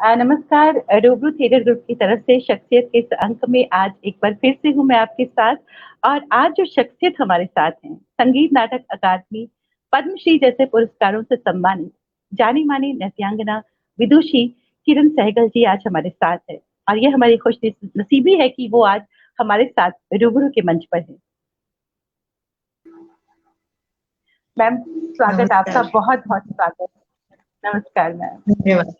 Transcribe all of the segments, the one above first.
नमस्कार। रूबरू theatre group की तरफ से शख्सियत के इस अंक में आज एक बार फिर से हूँ मैं आपके साथ। और आज जो शख्सियत हमारे साथ हैं, संगीत नाटक अकादमी पद्मश्री जैसे पुरस्कारों से सम्मानित जानी मानी नृत्यांगना विदुषी किरण सहगल जी आज हमारे साथ है। और ये हमारी खुश नसीबी है कि वो आज हमारे साथ रूबरू के मंच पर है। मैम, स्वागत आपका, नमस्कार। बहुत बहुत स्वागत। नमस्कार मैम, धन्यवाद।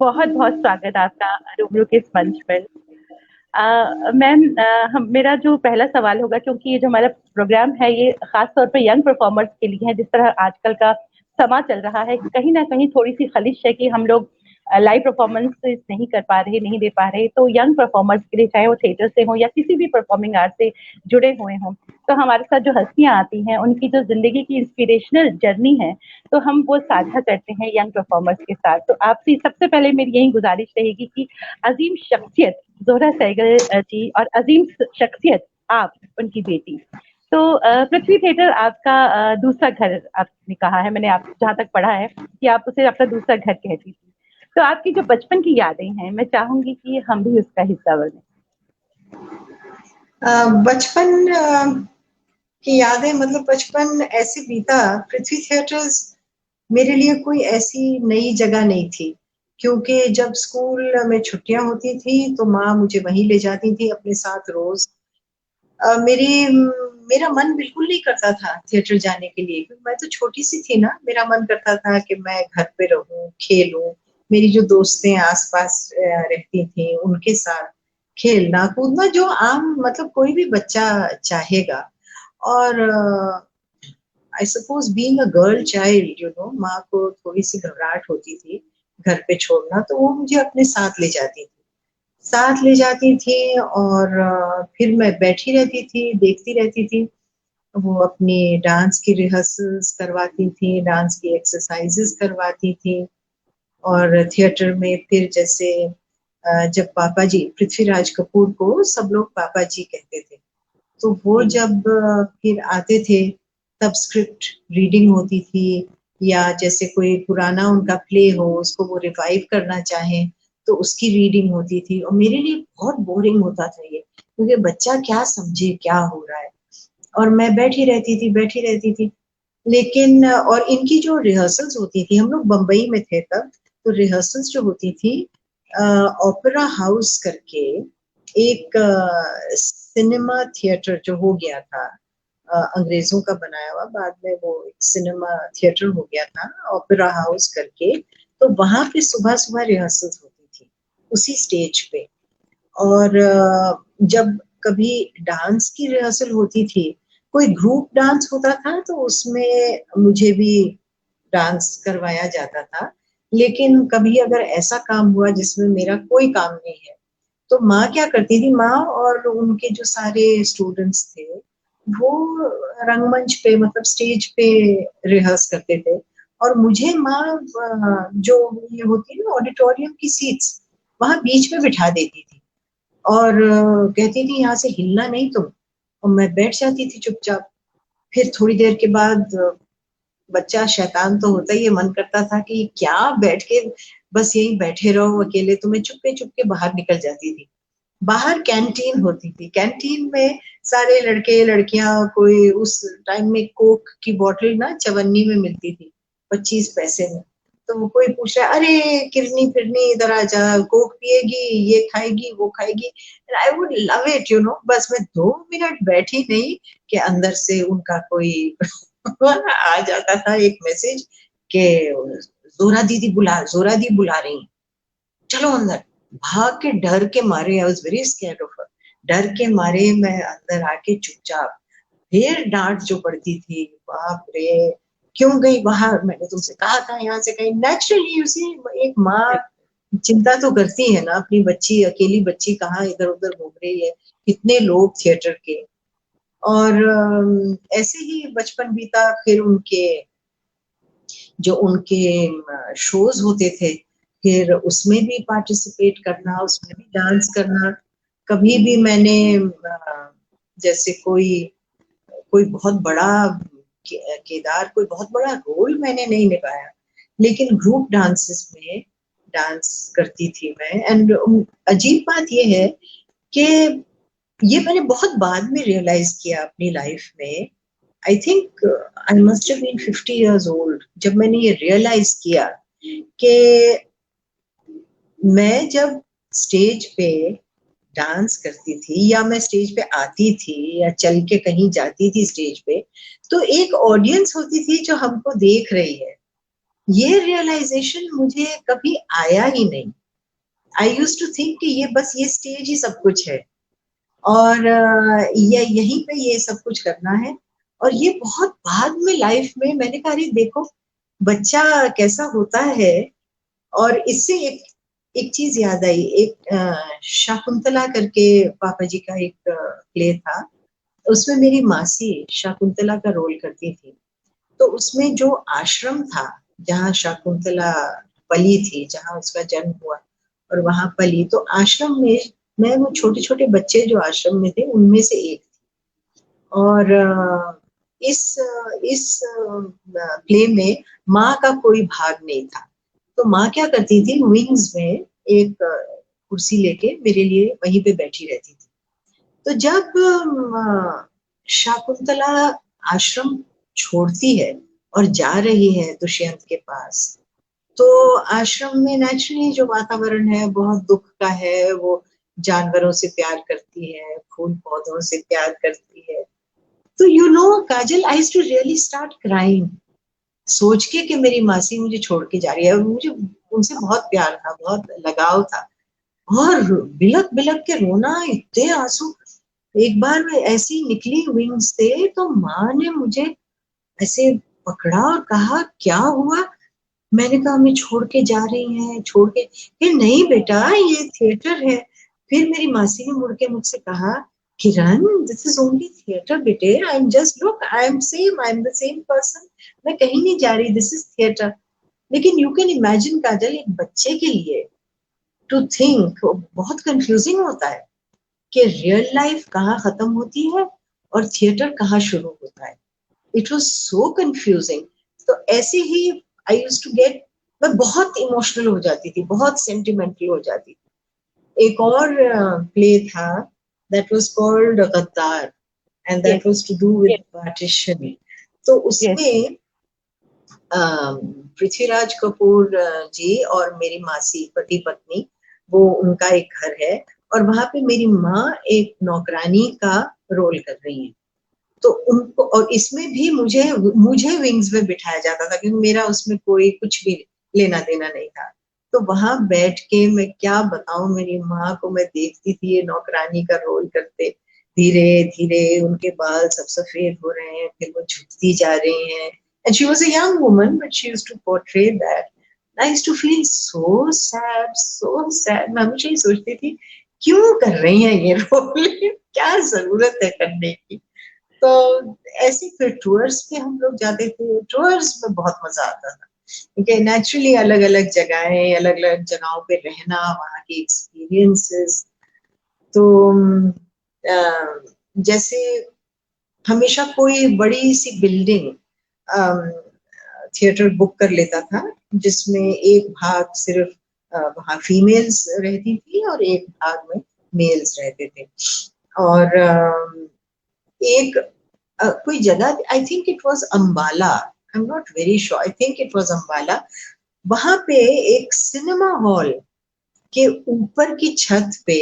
बहुत बहुत स्वागत आपका रूबरू के इस मंच पर। मैम, हम मेरा जो पहला सवाल होगा, क्योंकि ये जो हमारा प्रोग्राम है ये खास तौर पे यंग परफॉर्मर्स के लिए है। जिस तरह आजकल का समा चल रहा है, कहीं ना कहीं थोड़ी सी खलिश है कि हम लोग लाइव परफॉर्मेंस नहीं कर पा रहे, नहीं दे पा रहे। तो यंग परफॉर्मर्स के लिए, चाहे वो थिएटर से हो या किसी भी परफॉर्मिंग आर्ट से जुड़े हुए हों, तो हमारे साथ जो हस्तियां आती हैं उनकी जो जिंदगी की इंस्पिरेशनल जर्नी है, तो हम वो साझा करते हैं यंग परफॉर्मर्स के साथ। तो आपसे सबसे पहले मेरी यही गुजारिश रहेगी कि अजीम शख्सियत जोहरा सहगल जी और अजीम शख्सियत आप, उनकी बेटी। तो पृथ्वी थिएटर आपका दूसरा घर आपने कहा है। मैंने आप जहाँ तक पढ़ा है कि आप उसे अपना दूसरा घर कहती थी। तो आपकी जो बचपन की यादें हैं, मैं चाहूंगी कि हम भी उसका हिस्सा बने। बचपन की यादें, मतलब बचपन ऐसे बीता। पृथ्वी थिएटर्स मेरे लिए कोई ऐसी नई जगह नहीं थी, क्योंकि जब स्कूल में छुट्टियां होती थी तो माँ मुझे वहीं ले जाती थी अपने साथ रोज। मेरा मन बिल्कुल नहीं करता था थिएटर जाने के लिए, क्योंकि मैं तो छोटी सी थी ना। मेरा मन करता था कि मैं घर पे रहूं, खेलूं, मेरी जो दोस्तें आसपास रहती थी उनके साथ खेलना कूदना, जो आम मतलब कोई भी बच्चा चाहेगा। और I suppose being a girl child, माँ को थोड़ी सी घबराहट होती थी घर पे छोड़ना, तो वो मुझे अपने साथ ले जाती थी। और फिर मैं बैठी रहती थी, देखती रहती थी। वो अपनी डांस की रिहर्सल्स करवाती थी, डांस की एक्सरसाइजेस करवाती थी। और थिएटर में फिर जैसे जब पापा जी, पृथ्वीराज कपूर को सब लोग पापा जी कहते थे, तो वो जब फिर आते थे तब स्क्रिप्ट रीडिंग होती थी, या जैसे कोई पुराना उनका प्ले हो उसको वो रिवाइव करना चाहें तो उसकी रीडिंग होती थी। और मेरे लिए बहुत बोरिंग होता था ये, क्योंकि बच्चा क्या समझे क्या हो रहा है। और मैं बैठी रहती थी। लेकिन और इनकी जो रिहर्सल्स होती थी, हम लोग बम्बई में थे तब, तो रिहर्सल्स जो होती थी ओपेरा हाउस करके एक सिनेमा थिएटर जो हो गया था, अंग्रेजों का बनाया हुआ, बाद में वो एक सिनेमा थिएटर हो गया था ओपेरा हाउस करके। तो वहां पे सुबह सुबह रिहर्सल्स होती थी उसी स्टेज पे। और जब कभी डांस की रिहर्सल होती थी, कोई ग्रुप डांस होता था तो उसमें मुझे भी डांस करवाया जाता था। लेकिन कभी अगर ऐसा काम हुआ जिसमें मेरा कोई काम नहीं है, तो माँ क्या करती थी, माँ और उनके जो सारे स्टूडेंट्स थे वो रंगमंच पे, मतलब स्टेज पे रिहर्स करते थे। और मुझे माँ जो ये होती है ना ऑडिटोरियम की सीट्स, वहां बीच में बिठा देती थी। और कहती थी यहाँ से हिलना नहीं तुम। और मैं बैठ जाती थी चुपचाप। फिर थोड़ी देर के बाद बच्चा शैतान तो होता ही है, मन करता था कि क्या बैठ के बस यहीं बैठे रहो अकेले, तो मैं चुपके चुपके बाहर निकल जाती थी। बाहर कैंटीन होती थी, कैंटीन में सारे लड़के लड़कियां, कोई उस टाइम में कोक की बोतल ना चवन्नी में मिलती थी 25 पैसे में। तो वो कोई पूछ रहा है, अरे किरनी फिरनी इधर आ जा, कोक पिएगी, ये खाएगी वो खाएगी। आई वुड लव इट, बस मैं 2 मिनट बैठी नहीं कि अंदर से उनका कोई आ जाता था एक मैसेज कि जोरा दी बुला रही, चलो अंदर। भाग के डर के मारे, आई was very scared of her, डर के मारे मैं अंदर आके चुपचाप। फिर डांट जो पड़ती थी, बाप रे, क्यों गई बाहर, मैंने तुमसे कहा था यहाँ से कहीं। नेचुरली यू सी, एक माँ चिंता तो करती है ना अपनी बच्ची, अकेली बच्ची कहाँ इधर उधर घूम रही है, कितने लोग थिएटर के। और ऐसे ही बचपन बीता। फिर उनके शोज होते थे, फिर उसमें भी पार्टिसिपेट करना, उसमें भी डांस करना। कभी भी मैंने जैसे कोई कोई बहुत बड़ा केदार, कोई बहुत बड़ा रोल मैंने नहीं निभाया, लेकिन ग्रुप डांसेस में डांस करती थी मैं। एंड अजीब बात ये है कि ये मैंने बहुत बाद में रियलाइज किया अपनी लाइफ में। I think I must have been 50 years old जब मैंने ये रियलाइज किया कि मैं जब स्टेज पे डांस करती थी या मैं स्टेज पे आती थी या चल के कहीं जाती थी स्टेज पे, तो एक ऑडियंस होती थी जो हमको देख रही है। ये रियलाइजेशन मुझे कभी आया ही नहीं। आई यूज टू थिंक कि ये बस ये स्टेज ही सब कुछ है और ये यहीं पे ये सब कुछ करना है। और ये बहुत बाद में लाइफ में मैंने कहा अरे देखो बच्चा कैसा होता है। और इससे एक एक चीज याद आई। एक शाकुंतला करके पापा जी का एक प्ले था, उसमें मेरी मासी शाकुंतला का रोल करती थी। तो उसमें जो आश्रम था जहाँ शाकुंतला पली थी, जहाँ उसका जन्म हुआ और वहां पली, तो आश्रम में मैं वो छोटे छोटे बच्चे जो आश्रम में थे उनमें से एक थी। और इस प्ले में माँ का कोई भाग नहीं था। तो माँ क्या करती थी, विंग्स में एक कुर्सी लेके मेरे लिए वहीं पे बैठी रहती थी। तो जब शाकुंतला आश्रम छोड़ती है और जा रही है दुष्यंत के पास, तो आश्रम में नेचुरली जो वातावरण है बहुत दुख का है। वो जानवरों से प्यार करती है, फूल पौधों से प्यार करती है। तो you know Kajal, I too really start crying सोच के कि मेरी मासी मुझे छोड़ के जा रही है। मुझे उनसे बहुत प्यार था, बहुत लगाव था, और बिलक बिलक के रोना, इतने आंसू। एक बार मैं ऐसी निकली विंग्स से तो माँ ने मुझे ऐसे पकड़ा और कहा क्या हुआ। मैंने कहा हमें छोड़ के जा रही हैं, छोड़ के। फिर नहीं बेटा ये थिएटर है। फिर मेरी मासी ने मुड़ के मुझसे कहा किरण दिस इज ओनली थिएटर बेटे, I am just look I am same, I am the same person, मैं कहीं नहीं जा रही, दिस इज थिएटर। लेकिन यू कैन इमेजिन काजल, एक बच्चे के लिए टू थिंक बहुत कंफ्यूजिंग होता है कि रियल लाइफ कहाँ खत्म होती है और थिएटर कहाँ शुरू होता है। It was so confusing. तो ऐसे ही आई यूज टू गेट, मैं बहुत इमोशनल हो जाती थी, बहुत सेंटिमेंटल हो जाती थी। एक और प्ले था that was called Gaddar, and that was to do with partition. तो उसमें पृथ्वीराज कपूर जी और मेरी मासी पति पत्नी, वो उनका एक घर है और वहां पे मेरी माँ एक नौकरानी का रोल कर रही है। तो उनको, और इसमें भी मुझे मुझे विंग्स में बिठाया जाता था क्योंकि मेरा उसमें कोई कुछ भी लेना देना नहीं था। तो वहां बैठ के मैं क्या बताऊं, मेरी माँ को मैं देखती थी ये नौकरानी का रोल करते, धीरे धीरे उनके बाल सब सफेद हो रहे हैं, फिर वो झुकती जा रही हैं। And she was a young woman but she used to portray that. I used to feel so sad, so sad. मैं हमेशा ही सोचती थी क्यों कर रही हैं ये रोल, क्या जरूरत है करने की। तो ऐसे फिर टूर्स पे हम लोग जाते थे। टूर्स में बहुत मजा आता था क्योंकि नेचुरली अलग अलग जगहें, अलग अलग जगहों पे रहना, वहाँ के एक्सपीरियंसेस। तो जैसे हमेशा कोई बड़ी सी बिल्डिंग थिएटर बुक कर लेता था जिसमें एक भाग सिर्फ वहाँ फीमेल्स रहती थी और एक भाग में मेल्स रहते थे। और एक कोई जगह, I think it was Ambala, I am not very sure, I think it was Ambala. वहां पे एक सिनेमा हॉल के ऊपर की छत पे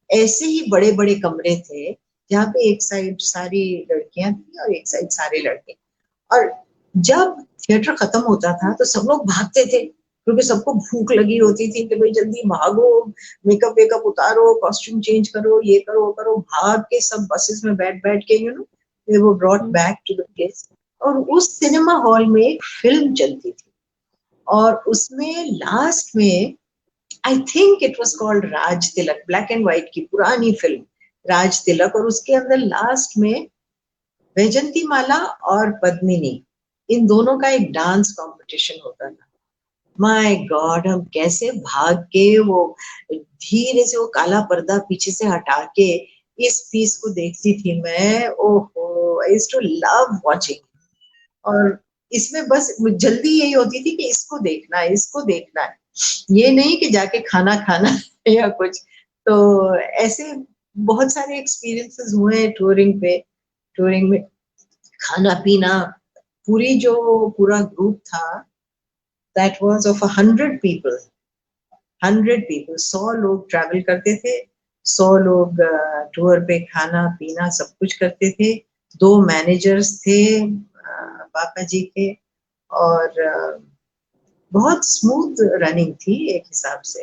ऐसे ही बड़े बड़े कमरे थे जहाँ पे एक साइड सारी लड़कियां थी और एक साइड सारे लड़के। और जब थिएटर खत्म होता था तो सब लोग भागते थे क्योंकि सबको भूख लगी होती थी कि भाई जल्दी भागो, मेकअप वेकअप उतारो, कॉस्ट्यूम चेंज करो, ये करो वो करो। भाग के सब बसेस में बैठ बैठ के they were brought back to the place। और उस सिनेमा हॉल में एक फिल्म चलती थी और उसमें लास्ट में I think it was called Raj Tilak, black and white की पुरानी फिल्म राज तिलक। और उसके अंदर लास्ट में वैजंती माला और पद्मिनी, इन दोनों का एक डांस कंपटीशन होता था। माय गॉड, हम कैसे भाग के वो धीरे से वो काला पर्दा पीछे से हटा के इस पीस को देखती थी मैं। ओहो, I used to love watching. और इसमें बस जल्दी यही होती थी कि इसको देखना है, इसको देखना है। ये नहीं कि जाके खाना खाना या कुछ। तो ऐसे बहुत सारे एक्सपीरियंसेस हुए टूरिंग पे। टूरिंग में खाना पीना, पूरा ग्रुप था, that was of 100 people. 100 people, 100 लोग ट्रैवल करते थे, 100 लोग टूर पे खाना पीना सब कुछ करते थे। 2 मैनेजर्स थे पापा जी के, और बहुत स्मूथ रनिंग थी एक हिसाब से।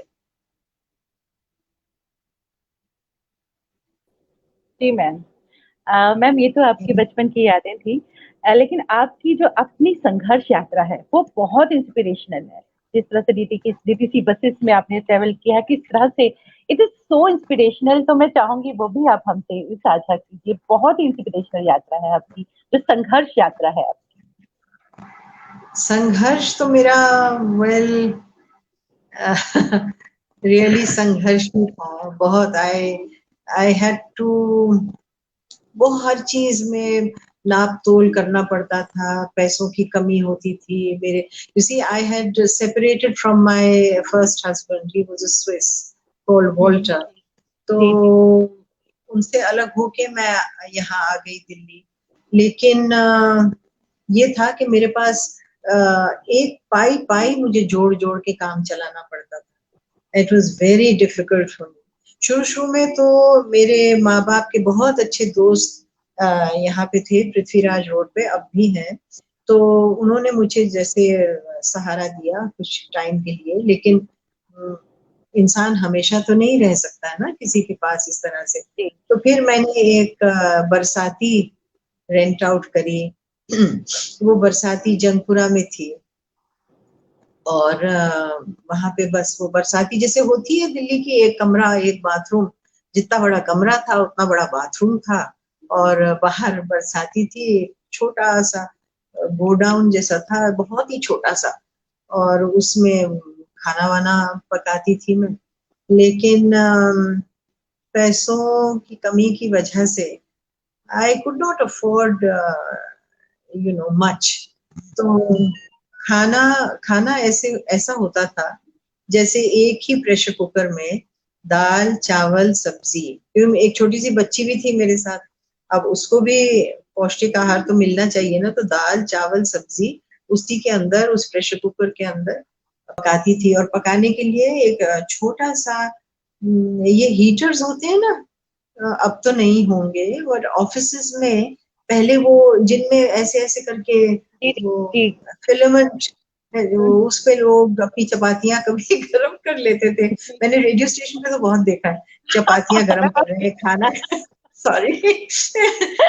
जी मैम। मैम ये तो आपकी बचपन की यादें थी, लेकिन आपकी जो अपनी संघर्ष यात्रा है वो बहुत इंस्पिरेशनल है। जिस तरह से डीटीसी बसेस में आपने ट्रेवल किया है, किस तरह से इट इज सो इंस्पिरेशनल। तो मैं चाहूंगी वो भी आप हमसे साझा कीजिए। बहुत ही इंस्पिरेशनल यात्रा है आपकी, जो संघर्ष यात्रा है आपकी। संघर्ष तो मेरा वेल रियली संघर्ष ही था बहुत। आई हैड टू, वो हर चीज में नाप तोल करना पड़ता था, पैसों की कमी होती थी मेरे। You see I had separated from my first husband, he was a Swiss called Walter. तो जी जी उनसे अलग होके मैं यहाँ आ गई दिल्ली। लेकिन ये था कि मेरे पास एक पाई पाई मुझे जोड़ जोड़ के काम चलाना पड़ता था। It was very difficult for me. शुरू शुरू में तो मेरे माँ बाप के बहुत अच्छे दोस्त यहाँ पे थे, पृथ्वीराज रोड पे, अब भी हैं। तो उन्होंने मुझे जैसे सहारा दिया कुछ टाइम के लिए। लेकिन इंसान हमेशा तो नहीं रह सकता है ना किसी के पास इस तरह से। जी तो फिर मैंने एक बरसाती रेंट आउट करी। वो बरसाती जंगपुरा में थी, और वहां पे बस वो बरसाती जैसे होती है दिल्ली की, एक कमरा एक बाथरूम, जितना बड़ा कमरा था उतना बड़ा बाथरूम था, और बाहर बरसाती थी, छोटा सा गोडाउन जैसा था, बहुत ही छोटा सा। और उसमें खाना वाना पकाती थी मैं। लेकिन पैसों की कमी की वजह से I could not afford much. तो खाना खाना ऐसे ऐसा होता था जैसे एक ही प्रेशर कुकर में दाल चावल सब्जी, क्योंकि एक छोटी सी बच्ची भी थी मेरे साथ, अब उसको भी पौष्टिक आहार तो मिलना चाहिए ना। तो दाल चावल सब्जी उसी के अंदर, उस प्रेशर कुकर के अंदर पकाती थी। और पकाने के लिए एक छोटा सा ये हीटर्स होते हैं ना, अब तो नहीं होंगे, बट ऑफिसेस में पहले वो जिनमें ऐसे ऐसे करके जी वो जी फिलामेंट, उस पे लोग अपनी चपातियां कभी गर्म कर लेते थे। जी। मैंने रेडियो स्टेशन पे तो बहुत देखा है, चपातियां गर्म कर रहे हैं, खाना सॉरी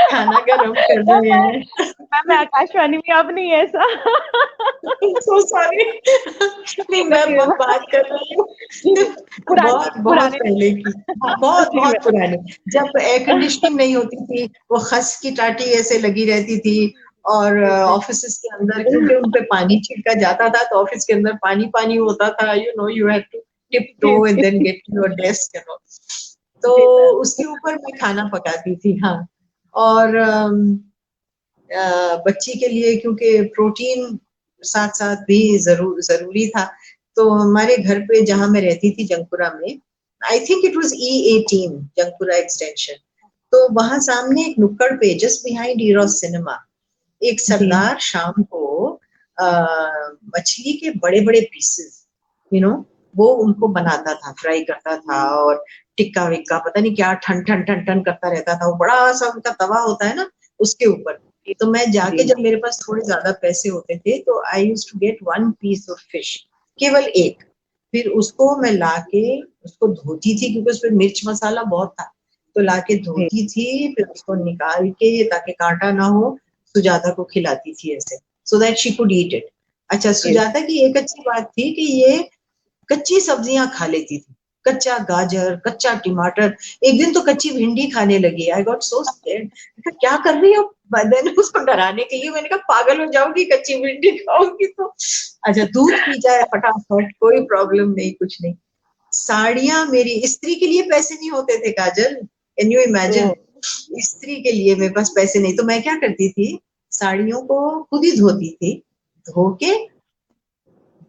खाना गर्म कर रहे हैं। मैं आकाशवाणी में अब नहीं है ऐसा। सो सॉरी नहीं, मैं नहीं, अब बात कर रही हूँ जी जी, पुराने बहुत बहुत पुराने पहले की। हाँ, बहुत जी बहुत मैम। पुराने, जब एयर कंडीशनिंग नहीं होती थी, वो खस की टाटी ऐसे लगी रहती थी। और जी जी ऑफिस के अंदर क्योंकि उन पे पानी छिड़का जाता था, तो ऑफिस के अंदर पानी पानी होता था, you had to tiptoe जी एंड देन जी गेट टू योर डेस्क तो जी मैम। उसके ऊपर मैं खाना पकाती थी। हाँ, और बच्ची के लिए क्योंकि प्रोटीन साथ साथ भी जरूरी था। तो हमारे घर पे जहां मैं रहती थी जंगपुरा में, I think it was E18 Jangpura extension. तो वहां सामने एक नुक्कड़ पे जस्ट बिहाइंड ईरोस सिनेमा, एक जी सरदार शाम को आ, मछली के बड़े बड़े पीसेस, वो उनको बनाता था, फ्राई करता था, और टिक्का विक्का पता नहीं क्या ठन ठन ठन ठन करता रहता था। वो बड़ा सा उनका तवा होता है ना, उसके ऊपर। तो मैं जाके, जी जब मेरे पास थोड़े ज्यादा पैसे होते थे, तो I used to get 1 piece of fish, केवल एक। फिर उसको मैं लाके उसको धोती थी, क्योंकि उसमें मिर्च मसाला बहुत था। तो लाके जी धोती थी, फिर उसको निकाल के ताकि कांटा ना हो, सुजाता को खिलाती थी ऐसे, so that she could eat it. अच्छा, जी सुजाता की एक अच्छी बात थी कि ये कच्ची सब्जियां खा लेती थी, कच्चा गाजर कच्चा टमाटर। एक दिन तो कच्ची भिंडी खाने लगी। आई गॉट सो स्कैर्ड, क्या कर रही हो? मैंने उसको डराने के लिए मैंने कहा, पागल हो जाओगी, कच्ची भिंडी खाओगी तो। अच्छा, दूध पी जाए फटाफट, कोई प्रॉब्लम नहीं, कुछ नहीं। साड़ियां मेरी, इस्त्री के लिए पैसे नहीं होते थे काजल, कैन यू ओ इमेजिन? इस्त्री के लिए मेरे पास पैसे नहीं, तो मैं क्या करती थी, साड़ियों को खुद ही धोती थी, धो के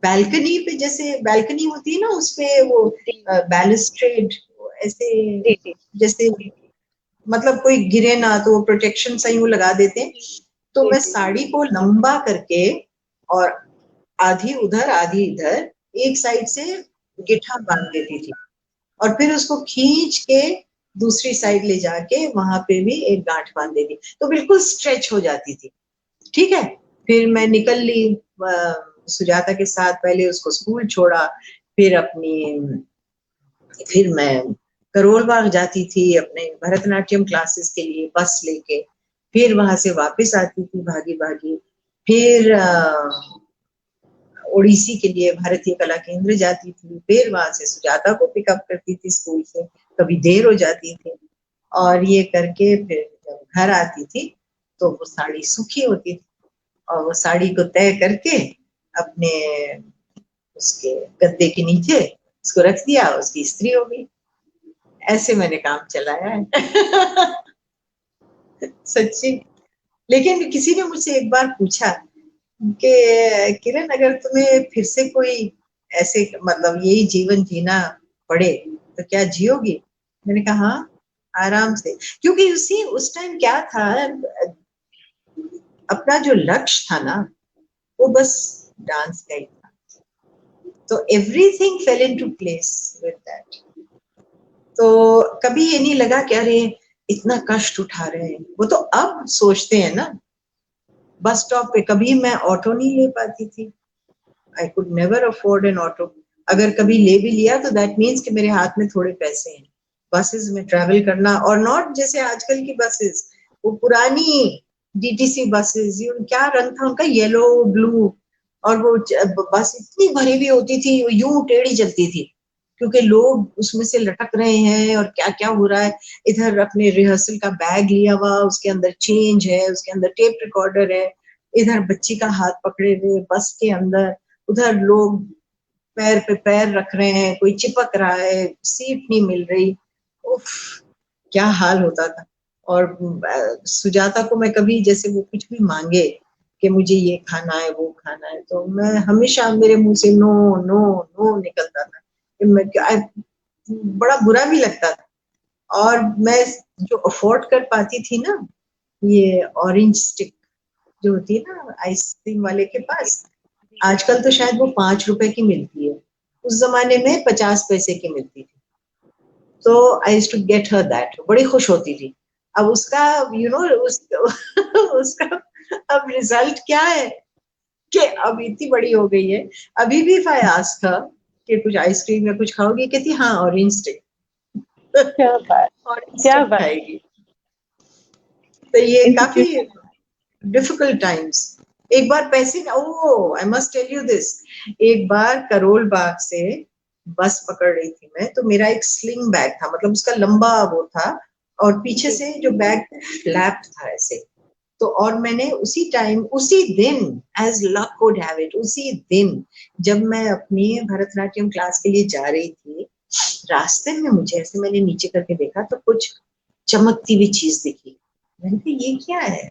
बैल्कनी पे, जैसे बैल्कनी होती है ना, उसपे वो बैलिस्ट्रेड ऐसे, जी जी जैसे मतलब कोई गिरे ना तो वो प्रोटेक्शन सही वो लगा देते हैं। तो जी मैं जी साड़ी को लंबा करके और आधी उधर आधी इधर एक साइड से गिट्ठा बांध देती थी, और फिर उसको खींच के दूसरी साइड ले जाके वहां पे भी एक गांठ बांध देती, तो बिल्कुल स्ट्रेच हो जाती थी। ठीक है, फिर मैं निकल ली सुजाता के साथ, पहले उसको स्कूल छोड़ा, फिर फिर मैं करोल बाग जाती थी अपने भरतनाट्यम क्लासेस के लिए बस लेके, फिर वहां से वापस आती थी भागी भागी, फिर ओडिसी के लिए भारतीय कला केंद्र जाती थी, फिर वहां से सुजाता को पिकअप करती थी स्कूल से, कभी देर हो जाती थी, और ये करके फिर जब घर आती थी तो वो साड़ी सूखी होती थी, और वो साड़ी को तय करके अपने उसके गद्दे के नीचे उसको रख दिया, उसकी इस्त्री हो गई। ऐसे मैंने काम चलाया है। सच्ची। लेकिन किसी ने मुझसे एक बार पूछा कि किरण, अगर तुम्हें फिर से कोई ऐसे मतलब यही जीवन जीना पड़े तो क्या जियोगी? मैंने कहा हाँ, आराम से। क्योंकि उसी उस टाइम क्या था, अपना जो लक्ष्य था ना वो बस डांस का ही था, तो everything fail into place with that. तो कभी ये नहीं लगा कि अरे इतना कष्ट उठा रहे हैं, वो तो अब सोचते हैं ना। बस स्टॉप पे कभी मैं ऑटो नहीं ले पाती थी, I could never afford N auto. अगर कभी ले भी लिया तो दैट मीन्स कि मेरे हाथ में थोड़े पैसे हैं। बसेस में ट्रैवल करना, और नॉट जैसे आजकल की बसेस, वो पुरानी डीटीसी बसेस, क्या रंग था उनका, येलो ब्लू, और वो बस इतनी भरी हुई होती थी, यूं टेढ़ी चलती थी, क्योंकि लोग उसमें से लटक रहे हैं और क्या क्या हो रहा है। इधर अपने रिहर्सल का बैग लिया हुआ, उसके अंदर चेंज है, उसके अंदर टेप रिकॉर्डर है, इधर बच्ची का हाथ पकड़े हुए बस के अंदर, उधर लोग पैर पे पैर रख रहे हैं, कोई चिपक रहा है, सीट नहीं मिल रही। उफ, क्या हाल होता था। और सुजाता को मैं कभी जैसे वो कुछ भी मांगे कि मुझे ये खाना है वो खाना है, तो मैं हमेशा मेरे मुंह से नो नो नो निकलता था। मैं बड़ा बुरा भी लगता था। और मैं जो अफोर्ड कर पाती थी ना, ये ऑरेंज स्टिक जो होती है ना आइसक्रीम वाले के पास, आजकल तो शायद वो 5 रुपए की मिलती है, उस जमाने में 50 पैसे की मिलती थी। तो I used to get her that, बड़ी खुश होती थी। अब उसका उसका अब रिजल्ट क्या है कि अब इतनी बड़ी हो गई है, अभी भी इफ आई आस्क हर कि कुछ आइसक्रीम या कुछ खाओगी, कहती हाँ ऑरेंज स्टिक। क्या बात, ऑरेंज क्या स्टिक बात। खाएगी। तो ये काफी इंस्टीट्यूशन। Difficult times. एक बार पैसे, oh I must tell you this, एक बार करोल बाग से बस पकड़ रही थी मैं, तो मेरा एक स्लिंग बैग था, मतलब उसका लंबा वो था, और पीछे जी से जो बैग फ्लैप था ऐसे। तो और मैंने उसी टाइम उसी दिन, as luck would have it, उसी दिन जब मैं अपनी भरतनाट्यम क्लास के लिए जा रही थी, रास्ते में मुझे ऐसे, मैंने नीचे करके देखा तो कुछ चमकती हुई चीज दिखी। मैंने कहा ये क्या है,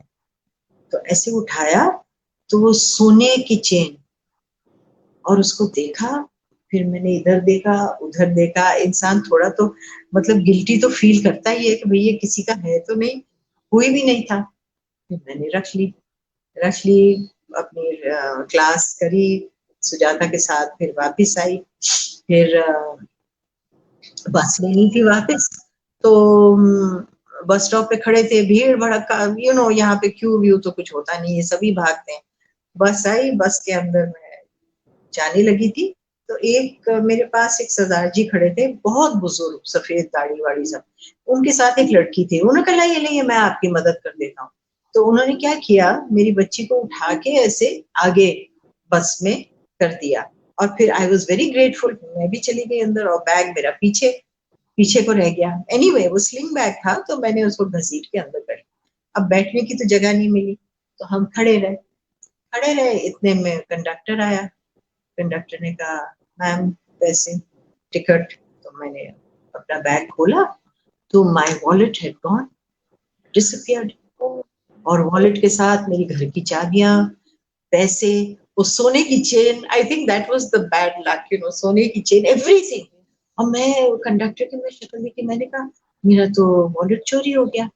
तो ऐसे उठाया तो वो सोने की चेन, और उसको देखा, फिर मैंने इधर देखा उधर देखा। इंसान थोड़ा तो मतलब गिल्टी तो फील करता ही है कि भैया किसी का है तो नहीं, कोई भी नहीं था। फिर मैंने रख ली अपनी क्लास करी सुजाता के साथ, फिर वापस आई, फिर बस लेनी थी वापस। तो बस स्टॉप पे खड़े थे, भीड़ भड़का, यहाँ पे क्यू व्यू तो कुछ होता नहीं है, सभी भागते हैं। बस आई, बस के अंदर मैं जाने लगी थी, तो एक मेरे पास एक सरदार जी खड़े थे, बहुत बुजुर्ग, सफेद दाढ़ी वाड़ी सब, उनके साथ एक लड़की थी। उन्होंने कहा लाइए मैं आपकी मदद कर देता हूँ। तो उन्होंने क्या किया, मेरी बच्ची को उठा के ऐसे आगे बस में कर दिया, और फिर आई वॉज वेरी ग्रेटफुल, मैं भी चली गई अंदर, और बैग मेरा पीछे पीछे को रह गया। एनीवे वो स्लिंग बैग था, तो मैंने उसको घसीट के अंदर कर। अब बैठने की तो जगह नहीं मिली, तो हम खड़े रहे, इतने में कंडक्टर आया। कंडक्टर ने कहा मैम पैसे, टिकट। तो मैंने अपना बैग खोला, तो my wallet had gone, disappeared, और वॉलेट के साथ मेरी घर की चाबियां, पैसे, वो सोने की chain, I think that was the bad luck, you know, सोने की चेन, एवरीथिंग। और मैं कंडक्टर की मैं शक्ल देखी, मैंने कहा मेरा तो वॉलेट चोरी हो गया।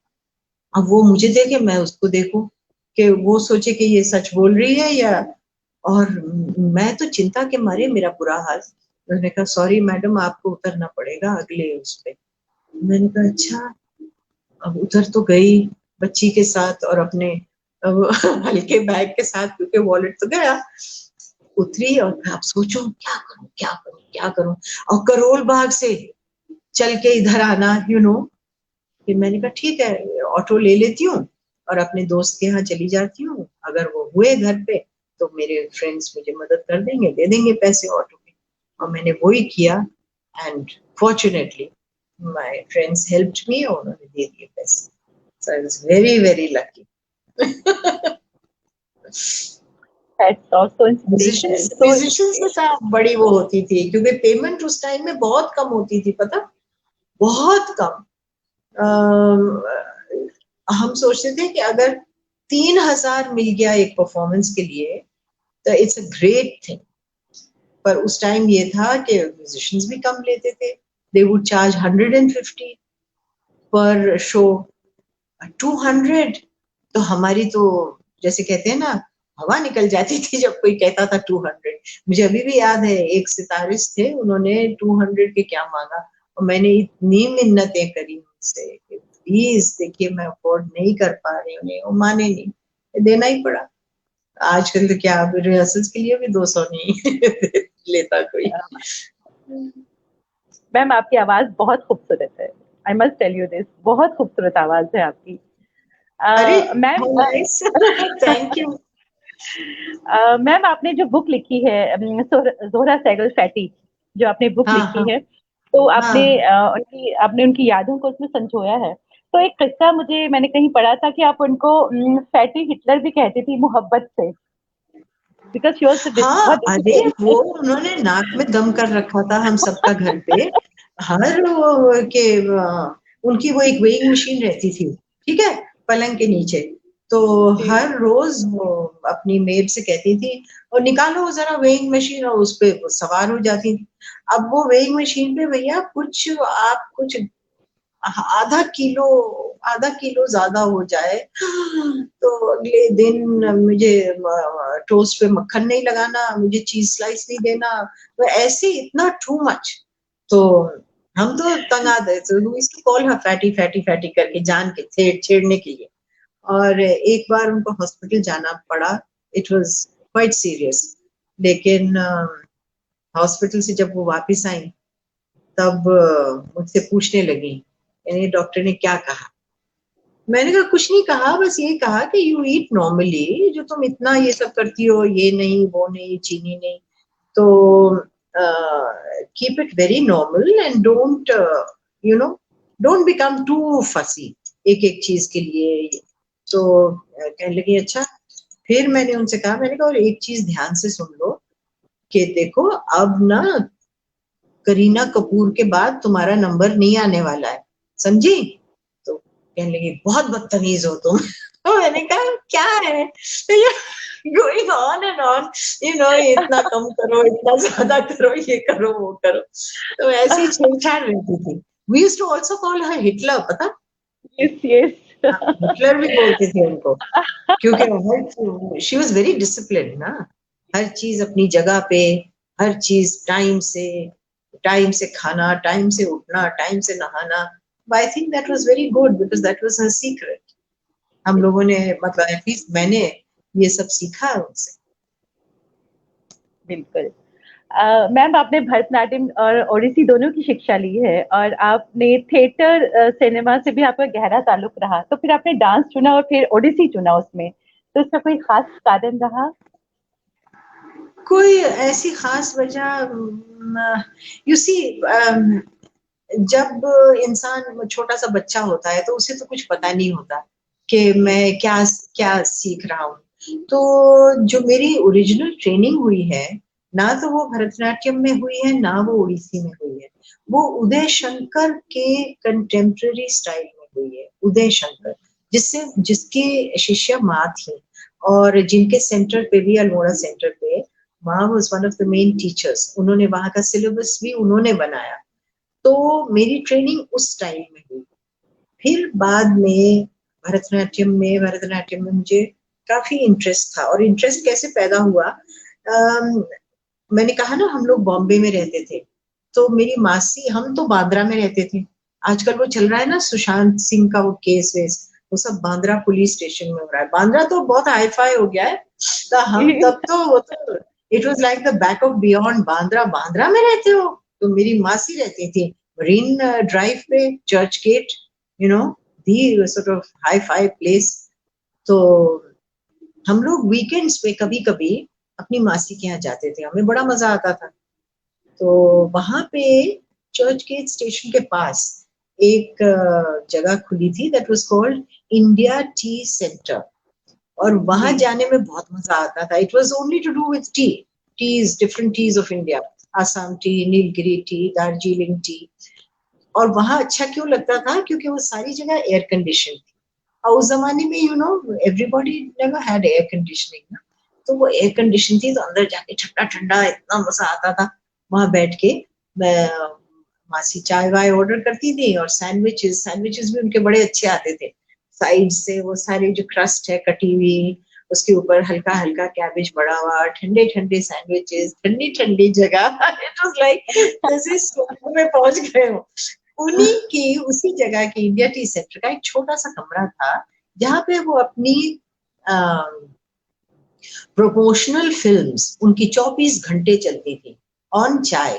अब वो मुझे देखे, मैं उसको देखूं, कि वो सोचे कि ये सच बोल रही है या। और मैं तो चिंता के मारे, मेरा बुरा हाल। मैंने कहा सॉरी मैडम, आपको उतरना पड़ेगा अगले उस पे। मैंने कहा अच्छा। अब उधर तो गई बच्ची के साथ और अपने हल्के बैग के साथ, क्योंकि वॉलेट तो गया। उतरी और आप सोचो क्या करूं क्या करूं क्या करूं। और करोल बाग से चल के इधर आना, यू नो। फिर मैंने कहा ठीक है, ऑटो ले लेती हूँ और अपने दोस्त के यहाँ चली जाती हूँ। अगर वो हुए घर पे तो मेरे फ्रेंड्स मुझे मदद कर देंगे, दे देंगे पैसे ऑटो के। और मैंने वो ही किया, and fortunately my friends helped me, और उन्होंने दे दिए पैसे। So I was very very lucky. That's also inspirational. So musicians के साथ बड़ी वो होती थी, क्योंकि पेमेंट उस टाइम में बहुत कम होती थी, पता, बहुत कम। हम सोचते थे कि अगर 3,000 मिल गया एक परफॉर्मेंस के लिए तो इट्स अ ग्रेट थिंग। पर उस टाइम ये था कि म्यूजिशियंस भी कम लेते थे। दे वुड चार्ज 150 पर शो, 200। तो हमारी तो, जैसे कहते हैं ना, हवा निकल जाती थी जब कोई कहता था 200। मुझे अभी भी याद है, एक सितारिस्ट थे, उन्होंने 200 के क्या मांगा, और मैंने इतनी मिन्नतें करी उनसे कि प्लीज देखिए मैं अफोर्ड नहीं कर पा रही हूँ। वो माने नहीं, देना ही पड़ा। आजकल तो क्या, रिहर्सल्स के लिए भी 200 नहीं लेता कोई। मैम आपकी आवाज बहुत खूबसूरत है। I must tell you this, बहुत खूबसूरत आवाज है आपकी। अरे ma'am nice, thank you. Ma'am आपने जो बुक लिखी है जोहरा सहगल फैटी, जो आपने बुक हाँ लिखी हाँ है, तो हाँ उनकी यादों को उसमें संजोया है। तो एक किस्सा मैंने कहीं पढ़ा था कि आप उनको फैटी हिटलर भी कहती थी मोहब्बत से, बिकॉज शी वाज हाँ। बहुत अरे डिसिप्लिन। वो उन्होंने नाक में दम कर रखा था हम सबका घर पे। हर वो के उनकी वो एक वेइंग मशीन रहती थी, ठीक है, पलंग के नीचे। तो हर रोज वो अपनी मेड से कहती थी और निकालो जरा वेइंग मशीन, और उस पे सवार हो जाती थी। अब वो वेइंग मशीन पे भैया कुछ आप कुछ आधा किलो, आधा किलो ज्यादा हो जाए तो अगले दिन मुझे टोस्ट पे मक्खन नहीं लगाना, मुझे चीज स्लाइस नहीं देना, तो ऐसे इतना टू मच। तो हम तो तंग आ गए, तो call her fatty fatty fatty करके, जान के छेड़ने के लिए। और एक बार उनको हॉस्पिटल जाना पड़ा, इट वाज क्वाइट सीरियस। लेकिन हॉस्पिटल से जब वो वापस आई तब मुझसे पूछने लगी, यानी डॉक्टर ने क्या कहा। मैंने कहा कुछ नहीं कहा, बस ये कहा कि यू ईट नॉर्मली, जो तुम इतना ये सब करती हो, ये नहीं वो नहीं चीनी नहीं, तो keep it very normal and don't you know don't become too fussy एक एक चीज के लिए। तो कहने लगी अच्छा। फिर मैंने उनसे कहा, मैंने कहा और एक चीज ध्यान से सुन लो कि देखो अब ना करीना कपूर के बाद तुम्हारा नंबर नहीं आने वाला है, समझी। तो कहने लगी बहुत बदतमीज हो तुम। तो मैंने कहा क्या है, going on and on, you know, इतना कम करो इतना ज्यादा करो, ये करो वो करो। तो ऐसी छेड़छाड़ रहती थी। We used to also call her Hitler, पता। Yes yes. हिटलर भी बोलते थे उनको, क्योंकि her she was very discipline ना, हर चीज अपनी जगह पे, हर चीज टाइम से खाना, टाइम से उठना, टाइम से नहाना। I think that was very good because that was her secret. हम लोगों ने, मतलब एटलीस्ट मैंने ये सब सीखा है उनसे। बिल्कुल। मैम आपने भरतनाट्यम और ओडिसी दोनों की शिक्षा ली है, और आपने थिएटर सिनेमा से भी आपका गहरा ताल्लुक रहा, तो फिर आपने डांस चुना और फिर ओडिसी चुना उसमें, तो इसका कोई खास कारण रहा? कोई ऐसी खास वजह, यू सी, जब इंसान छोटा सा बच्चा होता है तो उसे तो कुछ पता नहीं होता कि मैं क्या क्या सीख रहा हूँ। तो जो मेरी ओरिजिनल ट्रेनिंग हुई है, ना तो वो भरतनाट्यम में हुई है ना वो ओडिसी में हुई है, वो उदय शंकर के कंटेम्प्ररी स्टाइल में हुई है। उदय शंकर जिससे जिसकी शिष्या माँ थी, और जिनके सेंटर पे भी, अल्मोड़ा सेंटर पे, वहाँ was one of the main teachers, उन्होंने वहाँ का सिलेबस भी उन्होंने बनाया। तो मेरी ट्रेनिंग उस टाइम में हुई। फिर बाद में भरतनाट्यम में मुझे काफी इंटरेस्ट था। और इंटरेस्ट कैसे पैदा हुआ, मैंने कहा ना हम लोग बॉम्बे में रहते थे, तो मेरी मासी, हम तो बांद्रा में रहते थे। आजकल वो चल रहा है ना सुशांत सिंह का वो केस वेस, वो सब बांद्रा पुलिस स्टेशन में हो रहा है। बांद्रा तो बहुत हाई फाई हो गया है, तो हम तब तो वो तो it was like the back of beyond Bandra. Bandra में रहते हो? तो मेरी मासी रहती थी मरीन ड्राइव पे, Churchgate, you know, the sort of hi fi place. तो हम लोग वीकेंड्स पे कभी कभी अपनी मासी के यहाँ जाते थे, हमें बड़ा मजा आता था। तो वहां पे चर्च गेट स्टेशन के पास एक जगह खुली थी, that was called India tea centre. और वहां जाने में बहुत मजा आता था। It was only to do with tea, teas, different teas of India, Assam tea, Nilgiri tea, Darjeeling tea. और वहां अच्छा क्यों लगता था, क्योंकि वो सारी जगह एयर कंडीशन थी। और उस जमाने में you know everybody never had air conditioning ना, तो वो एयर कंडीशन थी, तो अंदर जाके ठंडा ठंडा इतना मजा आता था। वहां बैठ के मैं, मासी चाय वाय ऑर्डर करती थी, और सैंडविचेस, सैंडविचेस भी उनके बड़े अच्छे आते थे। साइड से वो सारी जो क्रस्ट है कटी हुई, उसके ऊपर हल्का हल्का कैबेज पड़ा हुआ, ठंडे ठंडे सैंडविचेस, ठंडी ठंडी जगह। इट वाज लाइक जैसे स्वर्ग में पहुंच गए हो। उन्हीं की उसी जगह की इंडिया टी सेंटर का एक छोटा सा कमरा था, जहाँ पे वो अपनी प्रोमोशनल फिल्म्स, उनकी 24 घंटे चलती थी ऑन चाय,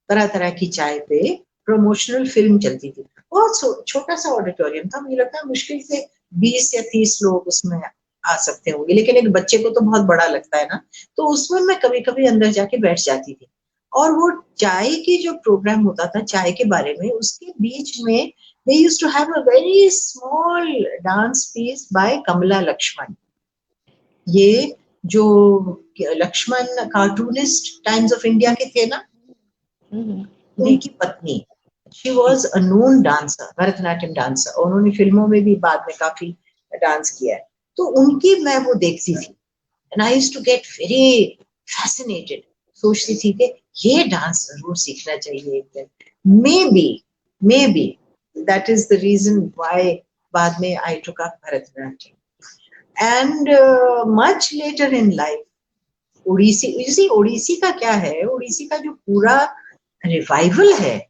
तरह तरह की चाय पे प्रमोशनल फिल्म चलती थी। बहुत छोटा सा ऑडिटोरियम था, मुझे लगता है मुश्किल से 20 या 30 लोग उसमें आ सकते होंगे, लेकिन एक बच्चे को तो बहुत बड़ा लगता है ना। तो उसमें मैं कभी कभी अंदर जाके बैठ जाती थी, और वो चाय की जो प्रोग्राम होता था चाय के बारे में, उसके बीच में they used to have a very small dance piece by कमला लक्ष्मण। ये जो Laxman cartoonist Times of India के थे ना, उनकी पत्नी, she was a known dancer, Bharatanatyam dancer. उन्होंने फिल्मों में भी बाद में काफी डांस किया है। तो उनकी मैं वो देखती थी, and I used to get very fascinated. सोचती थी कि ये डांस जरूर सीखना चाहिए एक दिन। Maybe that is the reason why बाद में I took up Bharatanatyam. And much later in life Odissi का क्या है, ओडिसी का जो पूरा रिवाइवल है,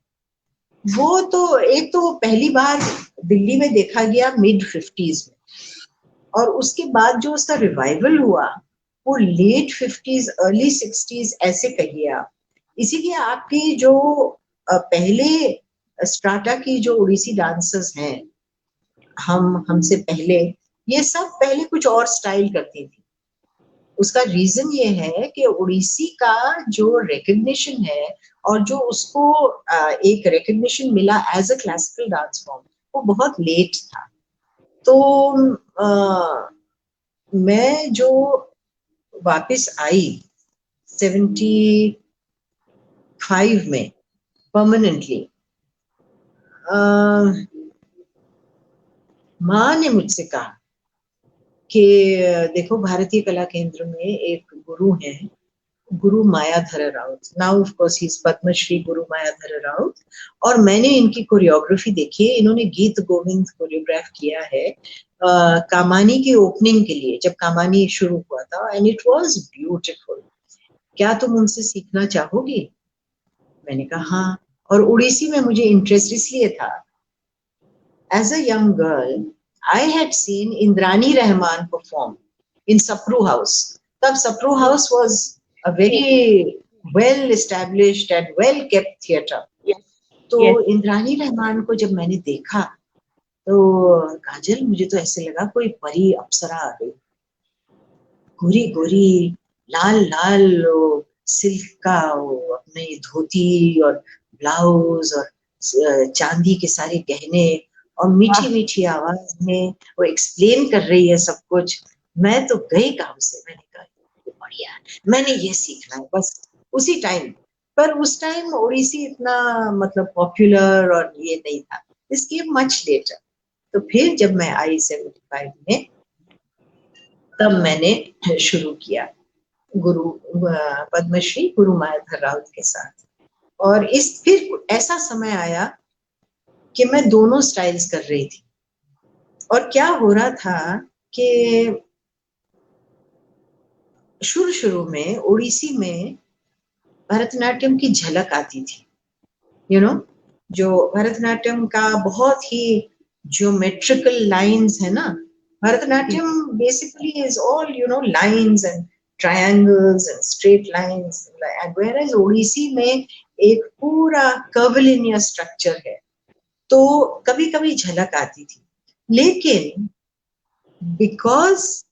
वो तो एक तो पहली बार दिल्ली में देखा गया मिड 50s में, और उसके बाद जो उसका रिवाइवल हुआ वो लेट 50s अर्ली 60s ऐसे कहिए आप। इसीलिए आपकी जो पहले स्ट्राटा की जो ओडिसी डांसर्स हैं, हमसे पहले, ये सब पहले कुछ और स्टाइल करती थी। उसका रीजन ये है कि ओडिसी का जो रिकग्निशन है, और जो उसको एक रिकग्निशन मिला as a classical dance form, वो बहुत लेट था। तो मैं जो वापस आई 75 में परमानेंटली, माँ ने मुझसे कहा कि देखो भारतीय कला केंद्र में एक गुरु हैं, Guru Mayadhar Raut. Now of course he is Padmashri Guru Mayadhar Raut. और मैंने इनकी कोरियोग्राफी देखी है, इन्होंने गीत गोविंद कोरियोग्राफ किया है कामानी की ओपनिंग के लिए, जब कामानी शुरू हुआ था, एंड इट वाज ब्यूटीफुल। क्या तुम उनसे सीखना चाहोगी? मैंने कहा हाँ। और उड़ीसी में मुझे इंटरेस्ट इसलिए था, as a young girl I had seen Indrani Rahman perform in Sapru House. तब Sapru House was a very well established and well kept theater. तो इंद्रानी रहमान को जब मैंने देखा, तो काजल, मुझे तो ऐसे लगा कोई परी अप्सरा आ गई, गोरी गोरी, लाल लाल सिल्क का अपने धोती और ब्लाउज, और चांदी के सारे गहने, और मीठी मीठी आवाज में वो एक्सप्लेन कर रही है सब कुछ। मैं तो गई काम से, मैंने कहा बढ़िया, मैंने ये सीखना है बस। उसी टाइम पर, उस टाइम ओडिसी इतना मतलब पॉपुलर और ये नहीं था, इसके मच लेटर। तो फिर जब मैं आई 75 में, तब मैंने शुरू किया गुरु पद्मश्री गुरु मायाधर राउत के साथ। और इस फिर ऐसा समय आया कि मैं दोनों स्टाइल्स कर रही थी। और क्या हो रहा था कि शुरू में ओडिसी में भरतनाट्यम की झलक आती थी, यू नो, जो भरतनाट्यम का बहुत ही ज्योमेट्रिकल लाइंस है ना। Bharatanatyam basically is all lines and triangles and straight lines, whereas Odissi में एक पूरा कर्वलिनियर स्ट्रक्चर है, तो कभी कभी झलक आती थी। लेकिन because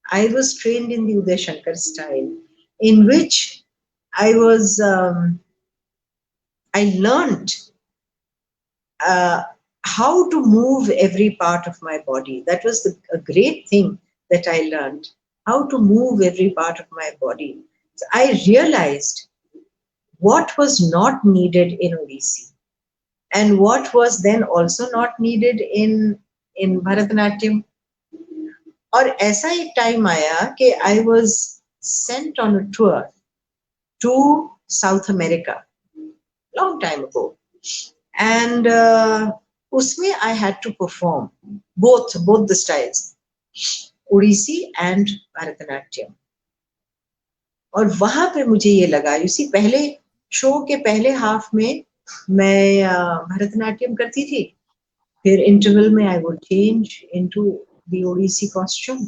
I was trained in the Uday Shankar style, in which I learned how to move every part of my body. That was a great thing that I learned, how to move every part of my body. So I realized what was not needed in Odissi and what was then also not needed in Bharatanatyam. और ऐसा एक time आया कि I was sent on a tour to South America long time ago, and उसमें I had to perform both the styles, Odissi and Bharatanatyam. और वहां पे मुझे ये लगा, इसी पहले शो के पहले हाफ में मैं भरतनाट्यम करती थी, फिर इंटरवल में I would change into the Odissi costume,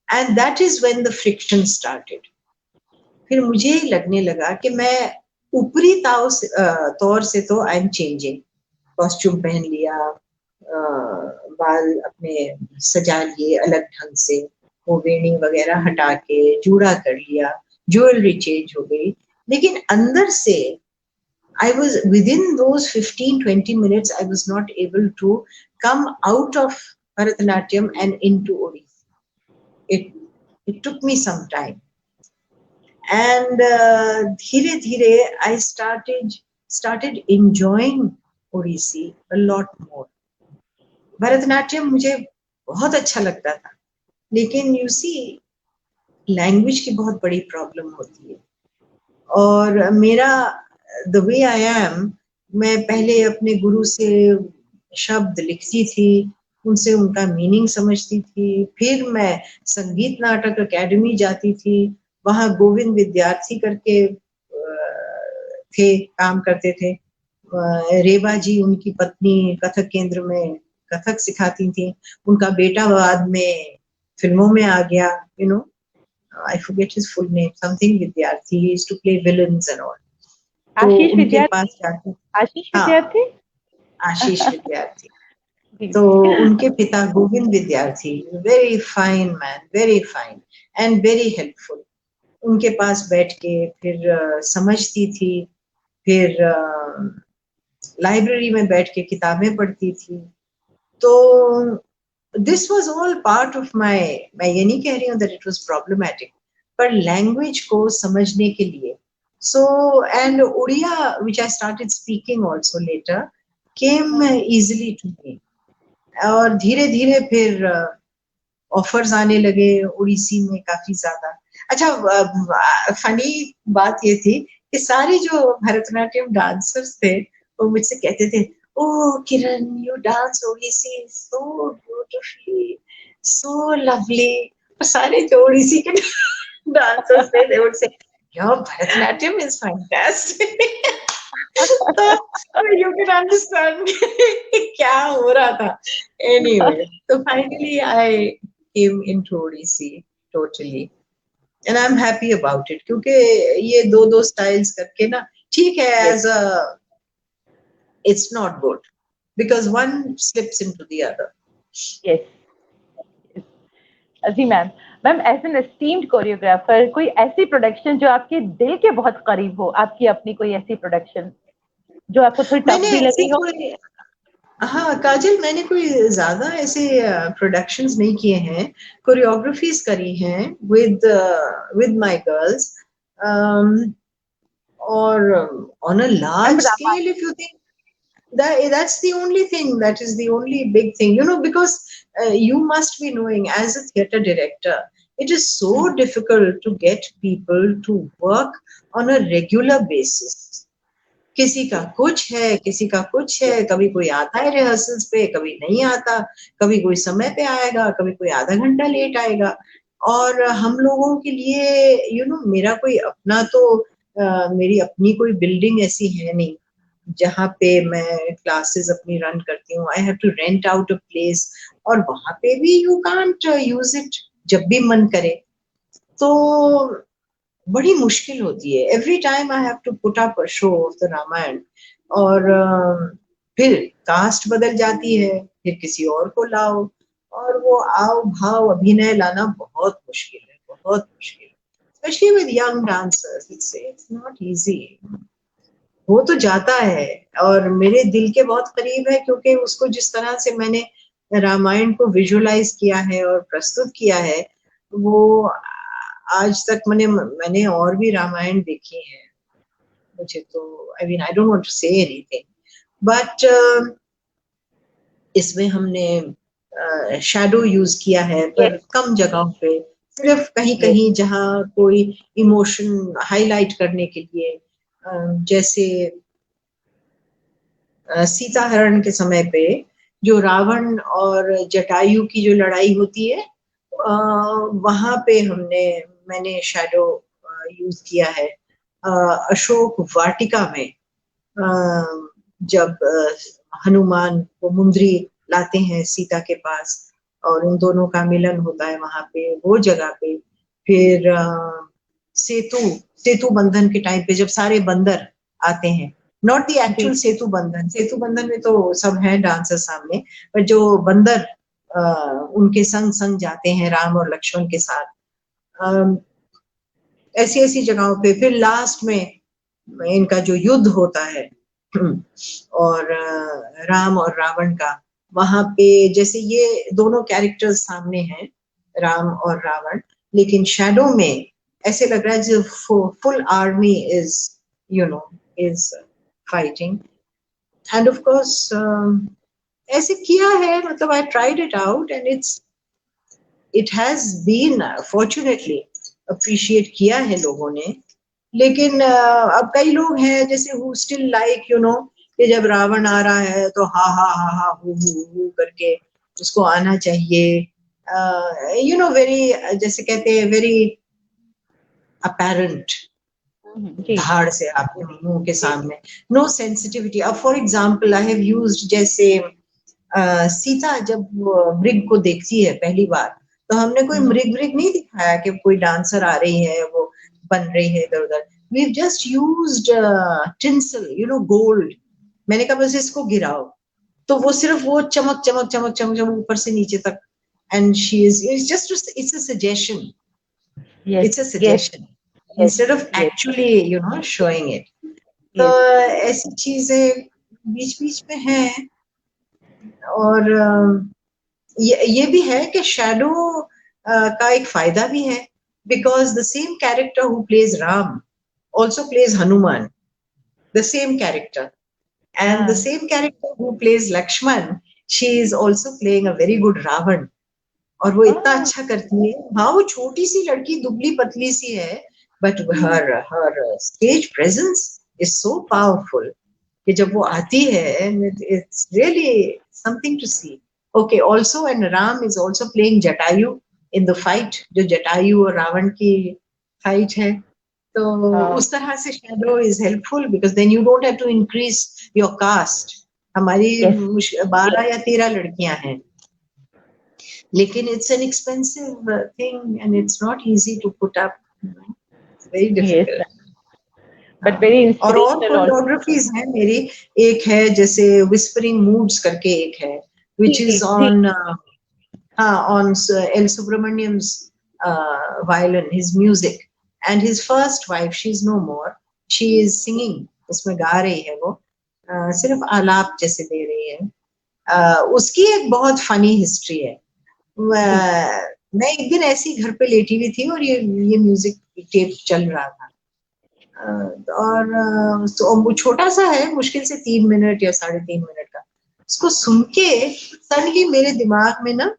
and that is when the friction started. फिर मुझे लगने लगा कि मैं ऊपरी तौर से तो आई एम चेंजिंग, कॉस्ट्यूम पहन लिया, बाल अपने सजा लिए अलग ढंग से, वो वेणी वगैरह हटा के जूड़ा कर लिया, ज्वेलरी चेंज हो गई, लेकिन अंदर से I was within those 15-20 minutes I was not able to come out of Bharatanatyam and into Odissi. It took me some time, and धीरे धीरे I started enjoying Odissi a lot more. Bharatanatyam मुझे बहुत अच्छा लगता था, लेकिन you see लैंग्वेज की बहुत बड़ी प्रॉब्लम होती है। और मेरा the way I am, मैं पहले अपने गुरु से शब्द लिखती थी, उनसे उनका मीनिंग समझती थी, फिर मैं संगीत नाटक अकेडमी जाती थी, वहां गोविंद विद्यार्थी करके थे, काम करते थे, रेबा जी उनकी पत्नी कथक केंद्र में कथक सिखाती थी, उनका बेटा बाद में फिल्मों में आ गया, you know, I forget his full name, something Vidyarthi, he used to play villains and all. तो उनके पास जाके, आशीष विद्यार्थी, आशीष विद्यार्थी, तो उनके पिता गोविंद विद्यार्थी, very fine man, very fine and very helpful, उनके पास बैठ के फिर समझती थी, फिर लाइब्रेरी में बैठ के किताबें पढ़ती थी। तो this was all part of my, मैं ये नहीं कह रही हूँ दैट इट वाज प्रॉब्लमैटिक, पर लैंग्वेज को समझने के लिए, so and Odia, which I started speaking also later, came easily to me. और धीरे धीरे फिर ऑफर्स आने लगे ओडिसी में काफी ज्यादा। अच्छा, फनी बात ये थी कि सारे जो भरतनाट्यम डांसर्स थे वो मुझसे कहते थे, oh Kiran, you dance Odissi so beautifully, so lovely. सारे जो ओडिसी के डांसर्स थे they would say, your Bharatanatyam is fantastic. So you can understand क्या हो रहा था। Anyway, so finally I came into Odissi totally, and I'm happy about it, क्योंकि ये दो styles करके ना ठीक है, as a it's not good because one slips into the other. Yes. जी ma'am, as an esteemed choreographer, कोई ऐसी प्रोडक्शन जो आपके दिल के बहुत करीब हो, आपकी अपनी कोई ऐसी प्रोडक्शन जो आपको थोड़ी टफ भी लगी हो? हाँ काजल, मैंने कोई ज्यादा ऐसे प्रोडक्शंस नहीं किए हैं, कोरियोग्राफीज करी हैं विद माय गर्ल्स, और on a large scale if you think, That's the only thing, that is the only big thing, you know, because you must be knowing, as a theater director, it is so difficult to get people to work on a regular basis. किसी का कुछ है, किसी का कुछ है, कभी कोई आता है रिहर्सल्स पे, कभी नहीं आता, कभी कोई समय पे आएगा, कभी कोई आधा घंटा लेट आएगा। और हम लोगों के लिए यू नो, मेरा कोई अपना तो मेरी अपनी कोई बिल्डिंग ऐसी है नहीं जहाँ पे मैं क्लासेस अपनी रन करती हूँ। I have to rent out a place, और वहां पे भी यू कांट यूज इट जब भी मन करे। तो बड़ी मुश्किल होती है। Every time I have to put up a show of the Ramayan, और फिर कास्ट बदल जाती है, फिर किसी और को लाओ, और वो आओ भाव अभिनय लाना बहुत मुश्किल है, बहुत मुश्किल, specially with young dancers. It's not easy. हो तो जाता है, और मेरे दिल के बहुत करीब है, क्योंकि उसको जिस तरह से मैंने रामायण को विजुअलाइज किया है और प्रस्तुत किया है, वो आज तक मैंने और भी रामायण देखी है। मुझे तो I mean I don't want to say anything, but इसमें हमने शैडो यूज किया है, पर कम जगहों पे, सिर्फ कहीं कहीं जहाँ कोई इमोशन हाईलाइट करने के लिए, जैसे सीता हरण के समय पे जो रावण और जटायु की जो लड़ाई होती है, वहां पे मैंने शैडो यूज किया है। अशोक वाटिका में जब हनुमान को मुंदरी लाते हैं सीता के पास, और उन दोनों का मिलन होता है वहां पे, वो जगह पे। फिर सेतु बंधन के टाइम पे जब सारे बंदर आते हैं, नॉट द एक्चुअल सेतु बंधन में तो सब हैं डांसर सामने, पर जो बंदर उनके संग संग जाते हैं राम और लक्ष्मण के साथ, ऐसी ऐसी जगहों पे। फिर लास्ट में इनका जो युद्ध होता है और राम और रावण का, वहां पे जैसे ये दोनों कैरेक्टर्स सामने हैं, राम और रावण, लेकिन शैडो में ऐसे लग रहा है जो full army is fighting. And of course ऐसे किया है, मतलब I tried it out, and it has been fortunately appreciate किया है लोगों ने। लेकिन अब कई लोग हैं जैसे हु स्टिल लाइक कि जब रावण आ रहा है तो हा हा हा हा हु करके उसको आना चाहिए, वेरी, जैसे कहते हैं, वेरी अपैरेंट, धाड़ से आपके मुंह के सामने, नो सेंसिटिविटी। अब for example I have used, जैसे सीता जब मृग को देखती है पहली बार, तो हमने कोई मृग नहीं दिखाया कि कोई डांसर आ रही है, वो बन रही है इधर उधर। We've just used tinsel, gold. मैंने कहा बस इसको गिराओ, तो वो सिर्फ वो चमक चमक चमक चमक चमक ऊपर से नीचे तक, and it's a suggestion. Yes, it's a suggestion. Yes. Instead of actually, showing it. तो ऐसी चीजें बीच बीच में हैं। और ये भी है कि शैडो का एक फायदा भी है, because the same character who plays Ram also plays Hanuman, the same character, and the same character who plays Lakshman, she is also playing a very good Ravan, और वो इतना अच्छा करती है। हाँ, वो छोटी सी लड़की दुबली पतली सी है, but her stage presence is so powerful कि जब वो आती है, it's really something to see. Okay, also, and Ram is also playing Jatayu in the fight, जो जटायु और रावण की fight है। तो उस तरह से shadow is helpful, because then you don't have to increase your cast. हमारी 12 या 13 लड़कियां हैं, लेकिन it's an expensive thing and it's not easy to put up, very difficult. But very inspirational. और कोरियोग्राफीज हैं मेरी, एक है जैसे विस्परिंग मूड्स करके एक है, which is on L Subramaniam's violin, his music, and his first wife, she's no more, she is singing, उसमें गा रही है वो, सिर्फ आलाप जैसे दे रही है। उसकी एक बहुत फनी हिस्ट्री है। मैं एक दिन ऐसी घर पे लेटी हुई थी और ये म्यूजिक टेप चल रहा था, और तो वो छोटा सा है, मुश्किल से 3 मिनट या 3.5 मिनट का। उसको सुन के सडनली मेरे दिमाग में ना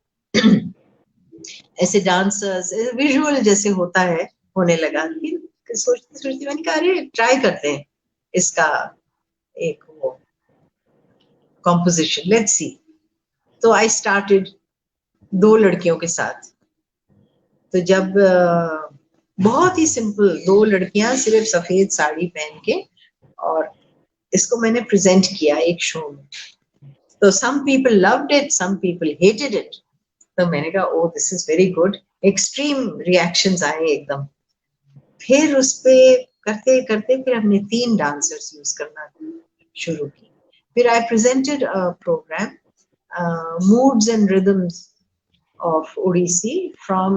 ऐसे डांसर्स विजुअल जैसे होता है होने लगा। फिर सोचते सोचते मैंने कहा अरे ट्राई करते हैं इसका एक वो कॉम्पोजिशन, लेट्स सी। तो आई स्टार्टेड 2 लड़कियों के साथ। तो जब बहुत ही सिंपल 2 लड़कियां सिर्फ सफेद साड़ी पहन के, और इसको मैंने प्रेजेंट किया एक शो में। तो some people loved it, some people hated it. तो मैंने कहा oh this is very good. Extreme reactions आए एकदम। फिर उस पे करते करते फिर हमने 3 डांसर्स यूज करना शुरू की। फिर I presented a programme moods and rhythms of Odissi from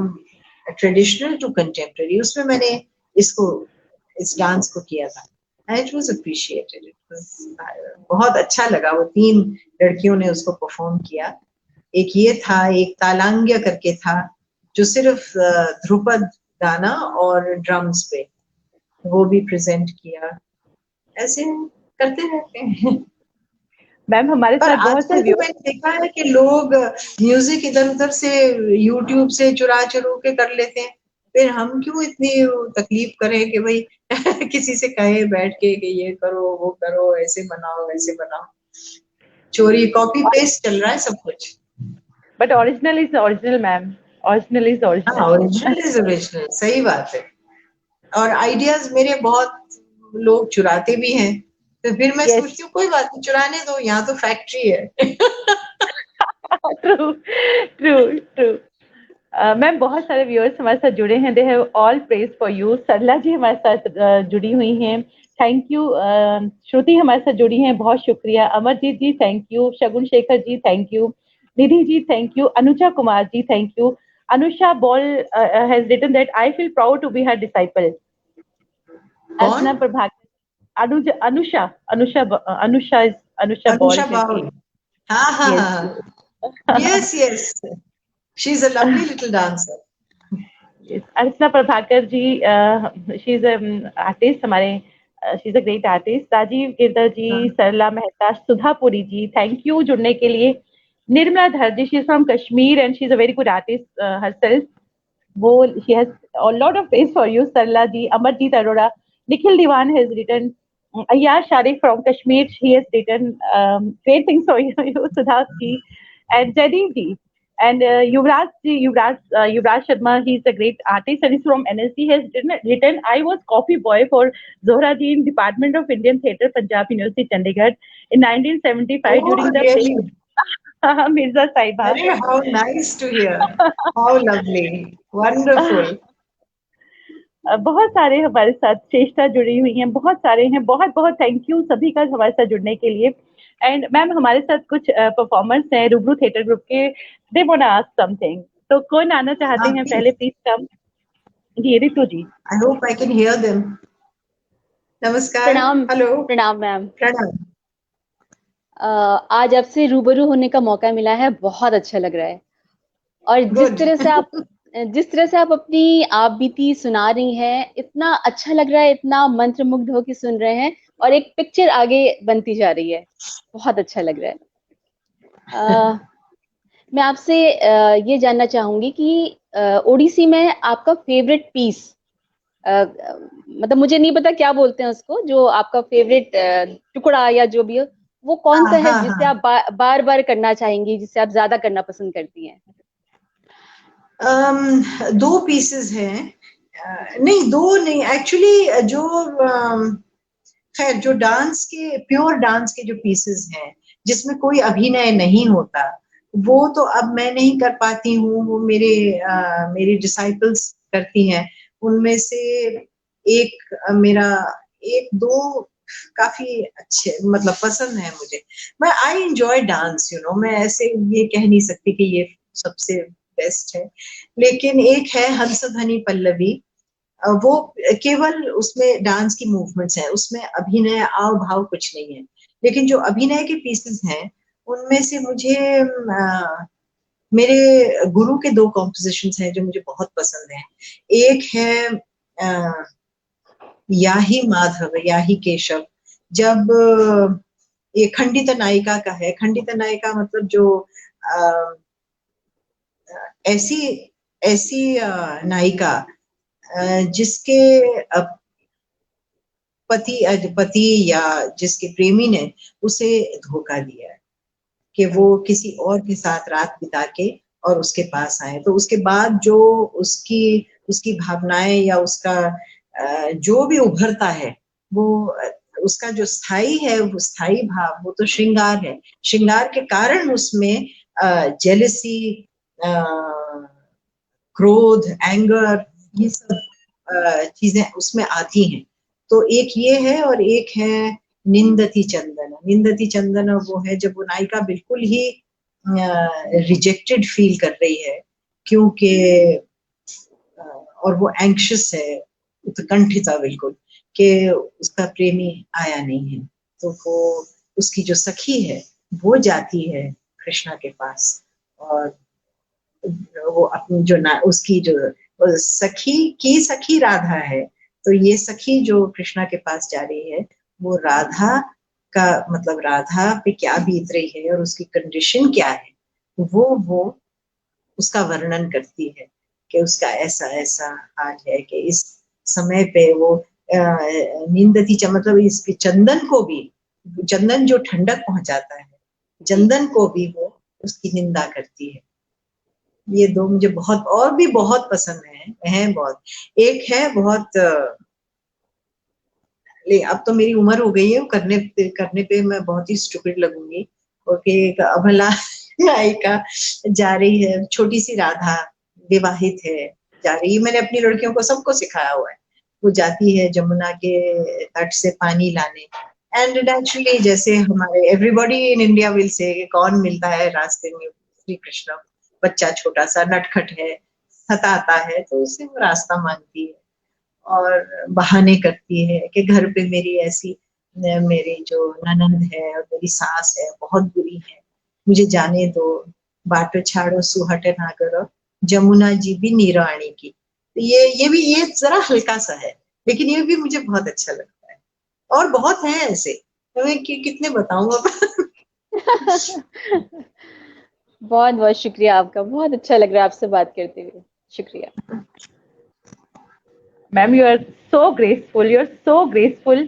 traditional to contemporary. उसमें मैंने इसको इस डांस को किया था and it was appreciated. It was बहुत अच्छा लगा। वो 3 लड़कियों ने उसको परफॉर्म किया। एक ये था, एक तालांग्य करके था जो सिर्फ ध्रुपद गाना और ड्रम्स पे, वो भी प्रेजेंट किया। ऐसे करते रहते हैं। मैम हमारे पर साथ बहुत से आजकल तो मैंने देखा है कि लोग म्यूजिक इधर उधर से यूट्यूब से चुरा चुरू के कर लेते हैं। फिर हम क्यों इतनी तकलीफ करें कि भाई किसी से कहे बैठ के कि ये करो वो करो, ऐसे बनाओ वैसे बनाओ। चोरी कॉपी पेस्ट चल रहा है सब कुछ। But original is original ma'am, original is हाँ, ओरिजिनल। ओरिजिनल इज ओरिजिनल, सही बात है। और आइडियाज मेरे बहुत लोग चुराते भी हैं। तो फिर मैं यस, सोचती हूँ कोई बात नहीं, चुराने दो, यहाँ तो फैक्ट्री है। True true true. मैम बहुत सारे व्यूअर्स हमारे साथ जुड़े हैं, they have all praise for you. Sarla ji हमारे साथ जुड़ी हुई हैं, थैंक यू। श्रुति हमारे साथ जुड़ी हैं, बहुत शुक्रिया। Amarjeet ji thank you, Shagun Shekhar ji thank you, Nidhi ji thank you, Anuja Kumar ji thank you. Anusha Bal has written that I feel proud to be her disciple. कौन? अर्चना प्रभाकर, अनुजा, अनुषा अनुषा अनुषा अनुषा बॉल अनुषा करके। बाउल। हाँ हाँ यस हाँ, yes yes, she is a lovely little dancer. Archana Prabhakar ji, she is artist हमारे, she is a great artist. Rajiv Girdhar ji, हाँ। Sarla Mehta, Sudhapuri ji thank you जुड़ने के लिए। Nirmala Dhar ji, she is from Kashmir and she is a very good artist herself. वो she has a lot of praise for you, Sarla ji. Amarjeet Arora, Nikhil Diwan has written. Ayash Sharif from Kashmir, he has written great things for you, Siddharth ji, and Jaideep ji. And Yuvraj ji, Yuvraj Sharma, he's a great artist and he's from NSC. He has written, I was coffee boy for Zohra ji in Department of Indian Theatre, Punjab University, Chandigarh in 1975 Oh, during the really? play Mirza Sahiba. अरे how nice to hear. How lovely. Wonderful. बहुत सारे हमारे साथ श्रेष्ठा जुड़ी हुई हैं, बहुत सारे हैं। बहुत बहुत थैंक यू सभी का हमारे साथ जुड़ने के लिए। एंड मैम हमारे साथ कुछ परफॉर्मर्स हैं रूबरू थिएटर ग्रुप के, they want to ask something. तो कौन आना चाहते हाँ, हैं please. पहले, प्लीज कम। जी Ritu ji. I hope I can hear them. नमस्कार। प्रणाम। हेलो। प्रणाम मैम। प्रणाम। आज आपसे रूबरू होने का मौका मिला है, बहुत अच्छा लग रहा है। और गुड। जिस तरह से आप अपनी आप बीती सुना रही हैं, इतना अच्छा लग रहा है, इतना मंत्रमुग्ध होकर सुन रहे हैं और एक पिक्चर आगे बनती जा रही है, बहुत अच्छा लग रहा है। मैं आपसे ये जानना चाहूंगी कि ओडिसी में आपका फेवरेट पीस, मतलब मुझे नहीं पता क्या बोलते हैं उसको, जो आपका फेवरेट टुकड़ा या जो भी हो, वो कौन सा हाँ है हाँ जिससे हाँ। आप बार बार करना चाहेंगी, जिससे आप ज्यादा करना पसंद करती हैं? 2 पीसेस हैं। नहीं, 2 नहीं एक्चुअली। जो खैर जो डांस के प्योर डांस के जो पीसेस हैं जिसमें कोई अभिनय नहीं होता, वो तो अब मैं नहीं कर पाती हूँ। वो मेरी डिसाइपल्स करती हैं। उनमें से एक मेरा एक दो काफी अच्छे मतलब पसंद है मुझे। मैं आई एंजॉय डांस, मैं ऐसे ये कह नहीं सकती कि ये सबसे बेस्ट है। लेकिन एक है हंसध्वनि पल्लवी। वो केवल उसमें डांस की मूवमेंट्स है, उसमें अभिनय आव भाव कुछ नहीं है। लेकिन जो अभिनय के पीसेस हैं उनमें से मुझे मेरे गुरु के 2 कॉम्पोजिशंस हैं जो मुझे बहुत पसंद हैं। एक है या ही माधव या ही केशव। जब ये खंडित नायिका का है, खंडित नायिका मतलब जो ऐसी ऐसी नायिका जिसके पति या जिसके प्रेमी ने उसे धोखा दिया है कि वो किसी और के साथ रात बिता के और उसके पास आए, तो उसके बाद जो उसकी भावनाएं या उसका जो भी उभरता है वो उसका जो स्थाई है, वो स्थाई भाव वो तो श्रृंगार है। श्रृंगार के कारण उसमें जेलसी, क्रोध, एंगर, ये सब चीजें उसमें आती हैं। तो एक ये है और एक है निंदती चंदन। निंदती चंदन वो है जब वो नायिका बिल्कुल ही रिजेक्टेड फील कर रही है क्योंकि और वो एंक्शस है, उत्कंठिता बिल्कुल कि उसका प्रेमी आया नहीं है, तो वो उसकी जो सखी है वो जाती है कृष्णा के पास और वो अपनी जो उसकी जो सखी राधा है, तो ये सखी जो कृष्णा के पास जा रही है वो राधा का मतलब राधा पे क्या बीत रही है और उसकी कंडीशन क्या है वो उसका वर्णन करती है कि उसका ऐसा ऐसा हाल है कि इस समय पे वो नींदती मतलब इसके चंदन को भी, चंदन जो ठंडक पहुंचाता है, चंदन को भी वो उसकी निंदा करती है। ये दो मुझे बहुत और भी बहुत पसंद है बहुत। एक है बहुत अब तो मेरी उम्र हो गई है, करने पे मैं बहुत ही स्टूपिड लगूंगी और एक अबला नायिका जा रही है, छोटी सी राधा विवाहित है, जा रही है, मैंने अपनी लड़कियों को सबको सिखाया हुआ है, वो जाती है जमुना के तट से पानी लाने एंड नेचुरली जैसे हमारे everybody in India will say कौन मिलता है रास्ते में, श्री कृष्ण, बच्चा छोटा सा नटखट है, सताता है, तो उससे वो रास्ता मांगती है और बहाने करती है कि घर पे मेरी ऐसी मेरी जो ननद है और मेरी सास है बहुत बुरी है, मुझे जाने दो, बाटो छाड़ो सुहट ना करो, जमुना जी भी नीराणी की। तो ये जरा हल्का सा है लेकिन ये भी मुझे बहुत अच्छा लगता है और बहुत है ऐसे, तो मैं कितने बताऊं अब। बहुत बहुत शुक्रिया आपका, बहुत अच्छा लग रहा है आपसे बात करते हुए, शुक्रिया। Ma'am you are so graceful, you are so graceful.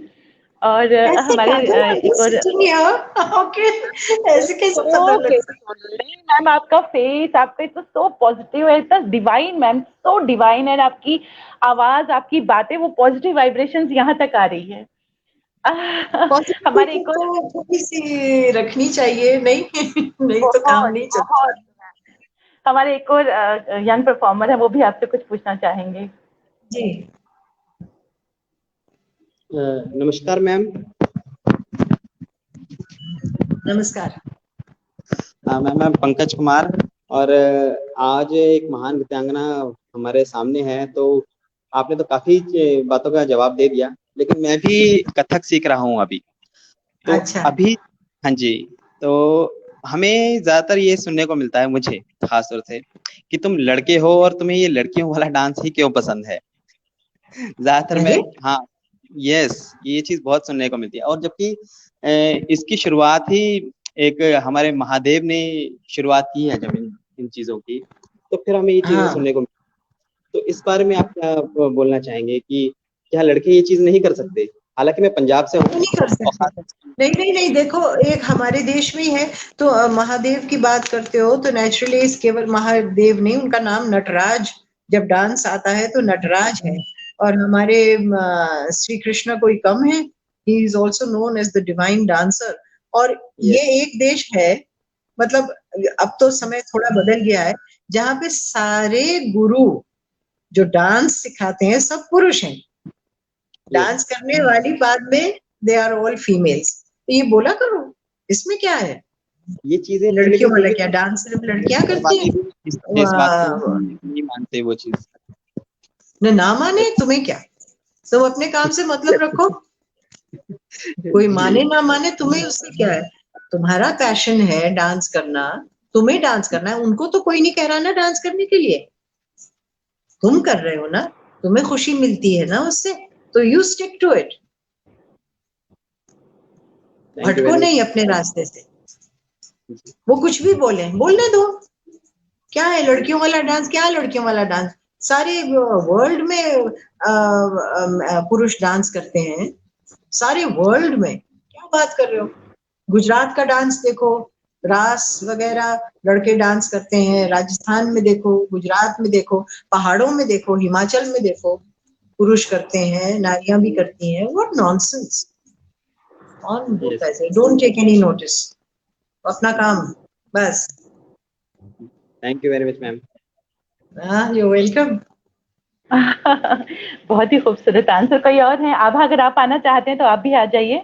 और हमारे एक और ऐसे कैसे पता लग सकता? नहीं मैम, आपका फेस, आपका इतना सो पॉजिटिव है, इतना डिवाइन मैम, सो डिवाइन है, आपकी आवाज, आपकी बातें, वो पॉजिटिव वाइब्रेशंस यहाँ तक आ रही है। हमारे एक और तो थोड़ी सी रखनी चाहिए, नहीं नहीं तो काम नहीं चलता। हमारे एक और यंग परफॉर्मर है, वो भी आपसे कुछ पूछना चाहेंगे। जी नमस्कार मैम। नमस्कार मैं पंकज कुमार, और आज एक महान नृत्यांगना हमारे सामने है, तो आपने तो काफी बातों का जवाब दे दिया, लेकिन मैं भी कथक सीख रहा हूँ अभी। तो अच्छा। अभी हाँ जी, तो हमें ज्यादातर ये सुनने को मिलता है, मुझे खास तौर से, कि तुम लड़के हो और तुम्हें ये लड़कियों वाला डांस ही क्यों पसंद है। ज्यादातर मैं हाँ यस, ये चीज बहुत सुनने को मिलती है, और जबकि इसकी शुरुआत ही एक हमारे महादेव ने शुरुआत की है जब इन चीजों की, तो फिर हमें ये चीजें सुनने को मिलती। तो इस बारे में आप क्या बोलना चाहेंगे कि क्या लड़के ये चीज नहीं कर सकते? हालांकि मैं पंजाब से हूँ। नहीं कर सकते, नहीं देखो, एक हमारे देश में है, तो महादेव की बात करते हो तो नेचुरली केवल महादेव नहीं, उनका नाम नटराज, जब डांस आता है तो नटराज है, और हमारे श्री कृष्ण कोई कम है, he is also known as the divine dancer. और ये एक देश है, मतलब अब तो समय थोड़ा बदल गया है, जहाँ पे सारे गुरु जो डांस सिखाते हैं सब पुरुष हैं, डांस करने वाली बाद में दे आर ऑल फीमेल्स। तो ये बोला करो, इसमें क्या है, ये चीजें लड़कियों वाला क्या, डांस सिर्फ लड़कियां करती हैं? नहीं मानते वो चीज। ना माने तुम्हें क्या, तुम अपने काम से मतलब रखो, कोई माने ना माने तुम्हें उससे क्या है, तुम्हारा पैशन है डांस करना, तुम्हें डांस करना है, उनको तो कोई नहीं कह रहा ना डांस करने के लिए, तुम कर रहे हो ना, तुम्हें खुशी मिलती है ना उससे, तो you stick to it, Thank you भटको very नहीं much. अपने रास्ते से। वो कुछ भी बोलने दो, क्या है लड़कियों वाला डांस, क्या है लड़कियों वाला डांस, सारे वर्ल्ड में पुरुष डांस करते हैं, सारे वर्ल्ड में, क्या बात कर रहे हो। गुजरात का डांस देखो, रास वगैरह लड़के डांस करते हैं, राजस्थान में देखो, गुजरात में देखो, पहाड़ों में देखो, हिमाचल में देखो, पुरुष करते हैं, नारियां भी करती हैं। What nonsense. कौन बोलता है? डोंट टेक एनी नोटिस, अपना काम बस। Thank you very much, ma'am. You welcome. बहुत ही खूबसूरत आंसर। कोई और है? आभा, अगर आप आना चाहते हैं तो आप भी आ जाइए,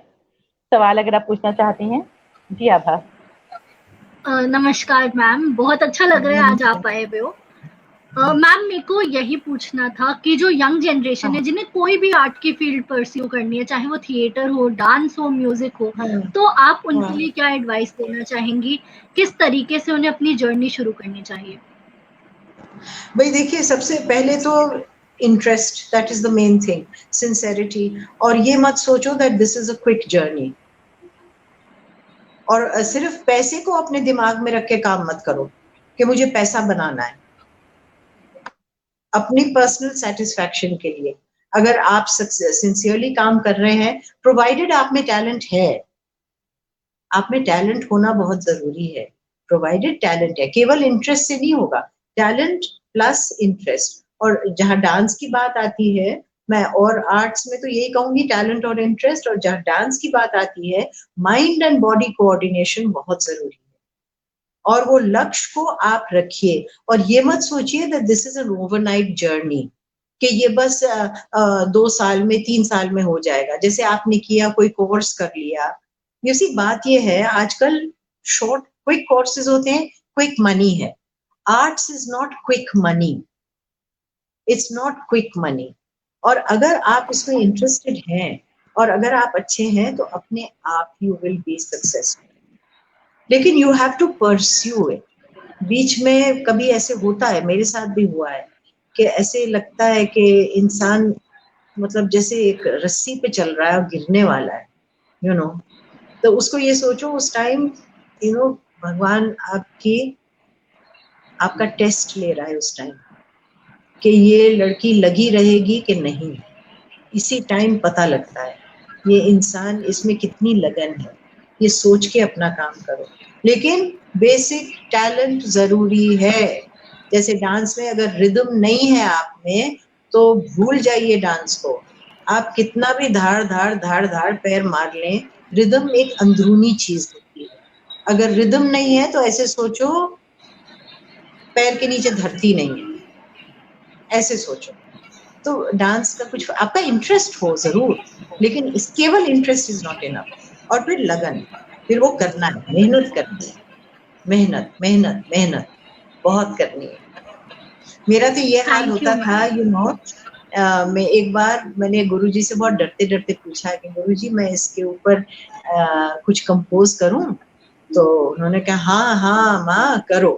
सवाल अगर आप पूछना चाहती हैं। जी आभा। नमस्कार मैम, बहुत अच्छा लग रहा है आज आप आए हुए हो। मैम मेरे को यही पूछना था कि जो यंग जनरेशन है जिन्हें कोई भी आर्ट की फील्ड परस्यू करनी है, चाहे वो थिएटर हो, डांस हो, म्यूजिक हो, तो आप उनके लिए क्या एडवाइस देना चाहेंगी, किस तरीके से उन्हें अपनी जर्नी शुरू करनी चाहिए? भाई देखिए, सबसे पहले तो interest, that is the main thing, sincerity. और ये मत सोचो that this is a quick journey, और सिर्फ पैसे को अपने दिमाग में रख के काम मत करो कि मुझे पैसा बनाना है। अपनी पर्सनल सेटिस्फैक्शन के लिए अगर आप सिंसियरली काम कर रहे हैं, प्रोवाइडेड आप में टैलेंट है, आप में टैलेंट होना बहुत जरूरी है, प्रोवाइडेड टैलेंट है, केवल इंटरेस्ट से नहीं होगा, टैलेंट प्लस इंटरेस्ट। और जहां डांस की बात आती है, मैं और आर्ट्स में तो यही कहूंगी, टैलेंट और इंटरेस्ट। और जहां डांस की बात आती है, माइंड एंड बॉडी कोऑर्डिनेशन बहुत जरूरी है। और वो लक्ष्य को आप रखिए, और ये मत सोचिए that this is an overnight journey, कि ये बस 2 साल में 3 साल में हो जाएगा। जैसे आपने किया, कोई कोर्स कर लिया, ये सी बात ये है, आजकल शॉर्ट क्विक कोर्सेज होते हैं, क्विक मनी है। Arts is not quick money, it's not quick money. और अगर आप इसमें इंटरेस्टेड हैं और अगर आप अच्छे हैं, तो अपने आप यू विल बी सक्सेसफुल। लेकिन you have to pursue it. बीच में कभी ऐसे होता है, मेरे साथ भी हुआ है, कि ऐसे लगता है कि इंसान मतलब जैसे एक रस्सी पे चल रहा है और गिरने वाला है, यू नो। तो उसको ये सोचो, उस टाइम भगवान आपका टेस्ट ले रहा है उस टाइम, कि ये लड़की लगी रहेगी कि नहीं। इसी टाइम पता लगता है ये इंसान, इसमें कितनी लगन है। ये सोच के अपना काम करो। लेकिन बेसिक टैलेंट जरूरी है। जैसे डांस में अगर रिदम नहीं है आप में, तो भूल जाइए डांस को। आप कितना भी धाड़ धाड़ धाड़ धाड़ पैर मार लें, रिदम एक अंदरूनी चीज होती है। अगर रिदम नहीं है तो ऐसे सोचो पैर के नीचे धरती नहीं है, ऐसे सोचो। तो डांस का कुछ, आपका इंटरेस्ट हो जरूर, लेकिन केवल इंटरेस्ट इज नॉट इनफ। और फिर लगन, फिर वो करना है, मेहनत करनी है, मेहनत मेहनत मेहनत बहुत करनी है। मेरा तो ये हाल होता था, मैं एक बार मैंने गुरुजी से बहुत डरते डरते पूछा कि गुरुजी मैं इसके ऊपर कुछ कंपोज करूं। तो उन्होंने कहा हाँ हाँ माँ करो।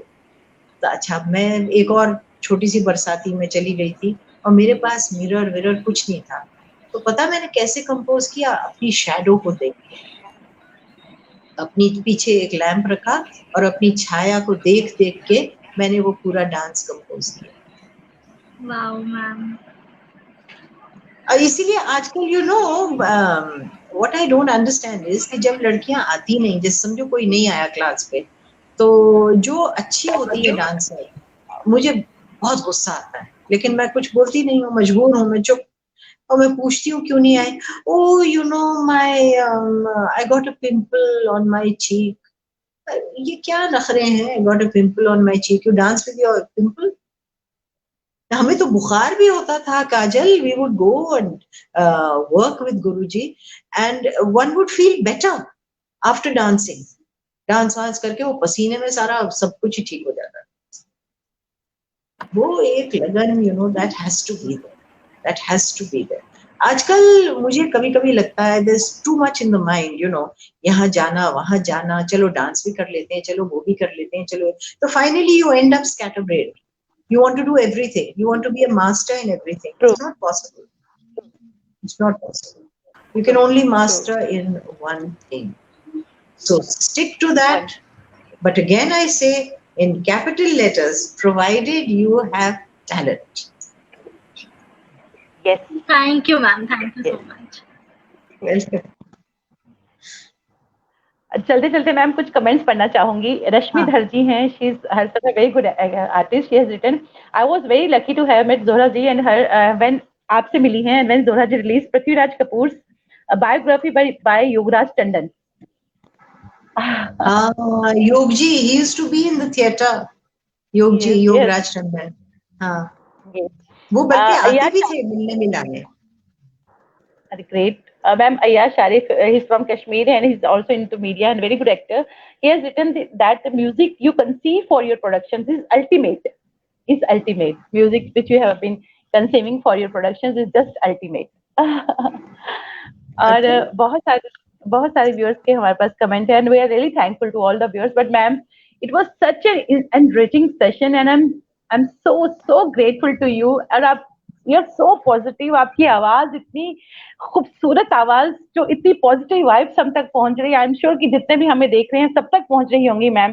तो अच्छा, मैं एक और छोटी सी बरसाती में चली गई थी और मेरे पास मिरर विरर कुछ नहीं था। तो पता मैंने कैसे कंपोज किया? अपनी शैडो को देख के, अपनी पीछे एक लैंप रखा और अपनी छाया को देख देख के मैंने वो पूरा डांस कंपोज किया। Wow ma'am. और इसीलिए आजकल what I don't understand is कि जब लड़कियां आती नहीं, जैसे समझो कोई नहीं आया क्लास पे, तो जो अच्छी होती है डांसर, मुझे बहुत गुस्सा आता है, लेकिन मैं कुछ बोलती नहीं हूँ, मजबूर हूँ, मैं चुप। और मैं पूछती हूँ क्यों नहीं आए? Oh you know my I got a pimple on my cheek. ये क्या नखरे हैं, I got a pimple on my cheek, you dance with your pimple? हमें तो बुखार भी होता था Kajal, we would go and work with Guruji and one would feel better after dancing. Dance वांस करके वो पसीने में सारा सब कुछ ही ठीक हो जाता। वो एक लगन, that has to be there, that has to be there. आजकल मुझे कभी कभी लगता है there is too much in the mind, यहाँ जाना वहां जाना, चलो डांस भी कर लेते हैं, चलो वो भी कर लेते हैं, चलो। तो finally you and up scatterbrained. You want to do everything. You want to be a master in everything. True. It's not possible. It's not possible. You can only master in one thing. So stick to that. But again, I say in capital letters, provided you have talent. Yes. Thank you, ma'am. Thank you so much. Welcome. चलते चलते ma'am कुछ comments पढ़ना चाहूंगी। रश्मि धर जी हैं, she is herself a very good artist. She has written, I was very lucky to have met Zohra ji and her when आपसे मिली हैं, when Zohra ji release Prithviraj Kapoor biography by Yograj Tandon. Yog ji, he used to be in the theater. योग जी, योगराज टंडन। हाँ, वो बल्कि आते भी थे मिलने मिलाने। Great. Ma'am, Ayyash Sharif, he's from Kashmir and he's also into media and very good actor. He has written that the music you conceive for your productions is ultimate. Music which you have been conceiving for your productions is just ultimate. और बहुत सारे viewers के हमारे पास comment है and we are really thankful to all the viewers. But ma'am, it was such an enriching session and I'm so grateful to you. और आप You're so positive. आपकी आवाज इतनी खूबसूरत आवाज जो इतनी पॉजिटिव वाइब्स हम तक पहुंच रही है। आई एम श्योर कि जितने भी हमें देख रहे हैं सब तक पहुंच रही होंगी ma'am.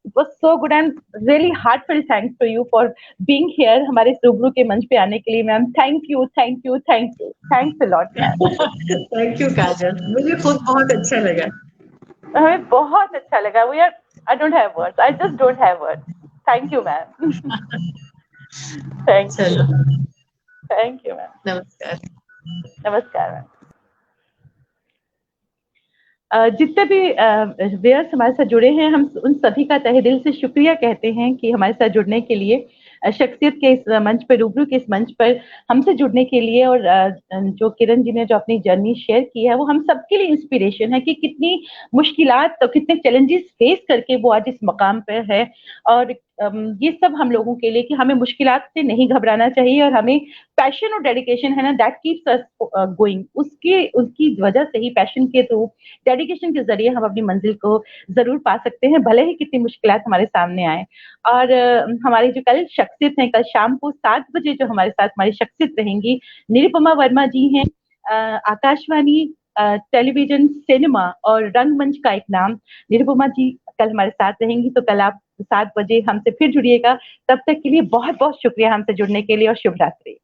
It was so good and really heartful thanks to you for being here हमारे रूबरू के मंच पे आने के लिए ma'am. Thank you thanks a lot ma'am. Thank you Kajal, मुझे खुद बहुत अच्छा लगा। हमें बहुत अच्छा लगा। We are I don't have words, I just don't have words. Thank you ma'am. Thank you ma'am. नमस्कार मैम। जितने भी व्यूअर्स हमारे साथ जुड़े हैं, हम उन सभी का तहे दिल से शुक्रिया कहते हैं कि हमारे साथ जुड़ने के लिए, शख्सियत के इस मंच पर, रूबरू के इस मंच पर हमसे जुड़ने के लिए। और जो किरण जी ने जो अपनी जर्नी शेयर की है वो हम सबके लिए इंस्पिरेशन है कि कितनी मुश्किलात तो कितने चैलेंजेस फेस करके वो आज इस मकाम पर है। और ये सब हम लोगों के लिए कि हमें मुश्किलात से नहीं घबराना चाहिए और हमें पैशन और डेडिकेशन है ना, दैट कीप्स अस गोइंग। उसकी वजह से ही, पैशन के थ्रू, डेडिकेशन के जरिए हम अपनी मंजिल को जरूर पा सकते हैं, भले ही कितनी मुश्किलात हमारे सामने आए। और हमारी जो कल शख्सियत है, कल शाम को 7 बजे जो हमारे साथ हमारी शख्सियत रहेंगी, निरुपमा वर्मा जी हैं, आकाशवाणी, टेलीविजन, सिनेमा और रंगमंच का एक नाम। निरुपमा जी कल हमारे साथ रहेंगी, तो कल आप 7 बजे हमसे फिर जुड़िएगा। तब तक के लिए बहुत बहुत शुक्रिया हमसे जुड़ने के लिए और शुभ रात्रि।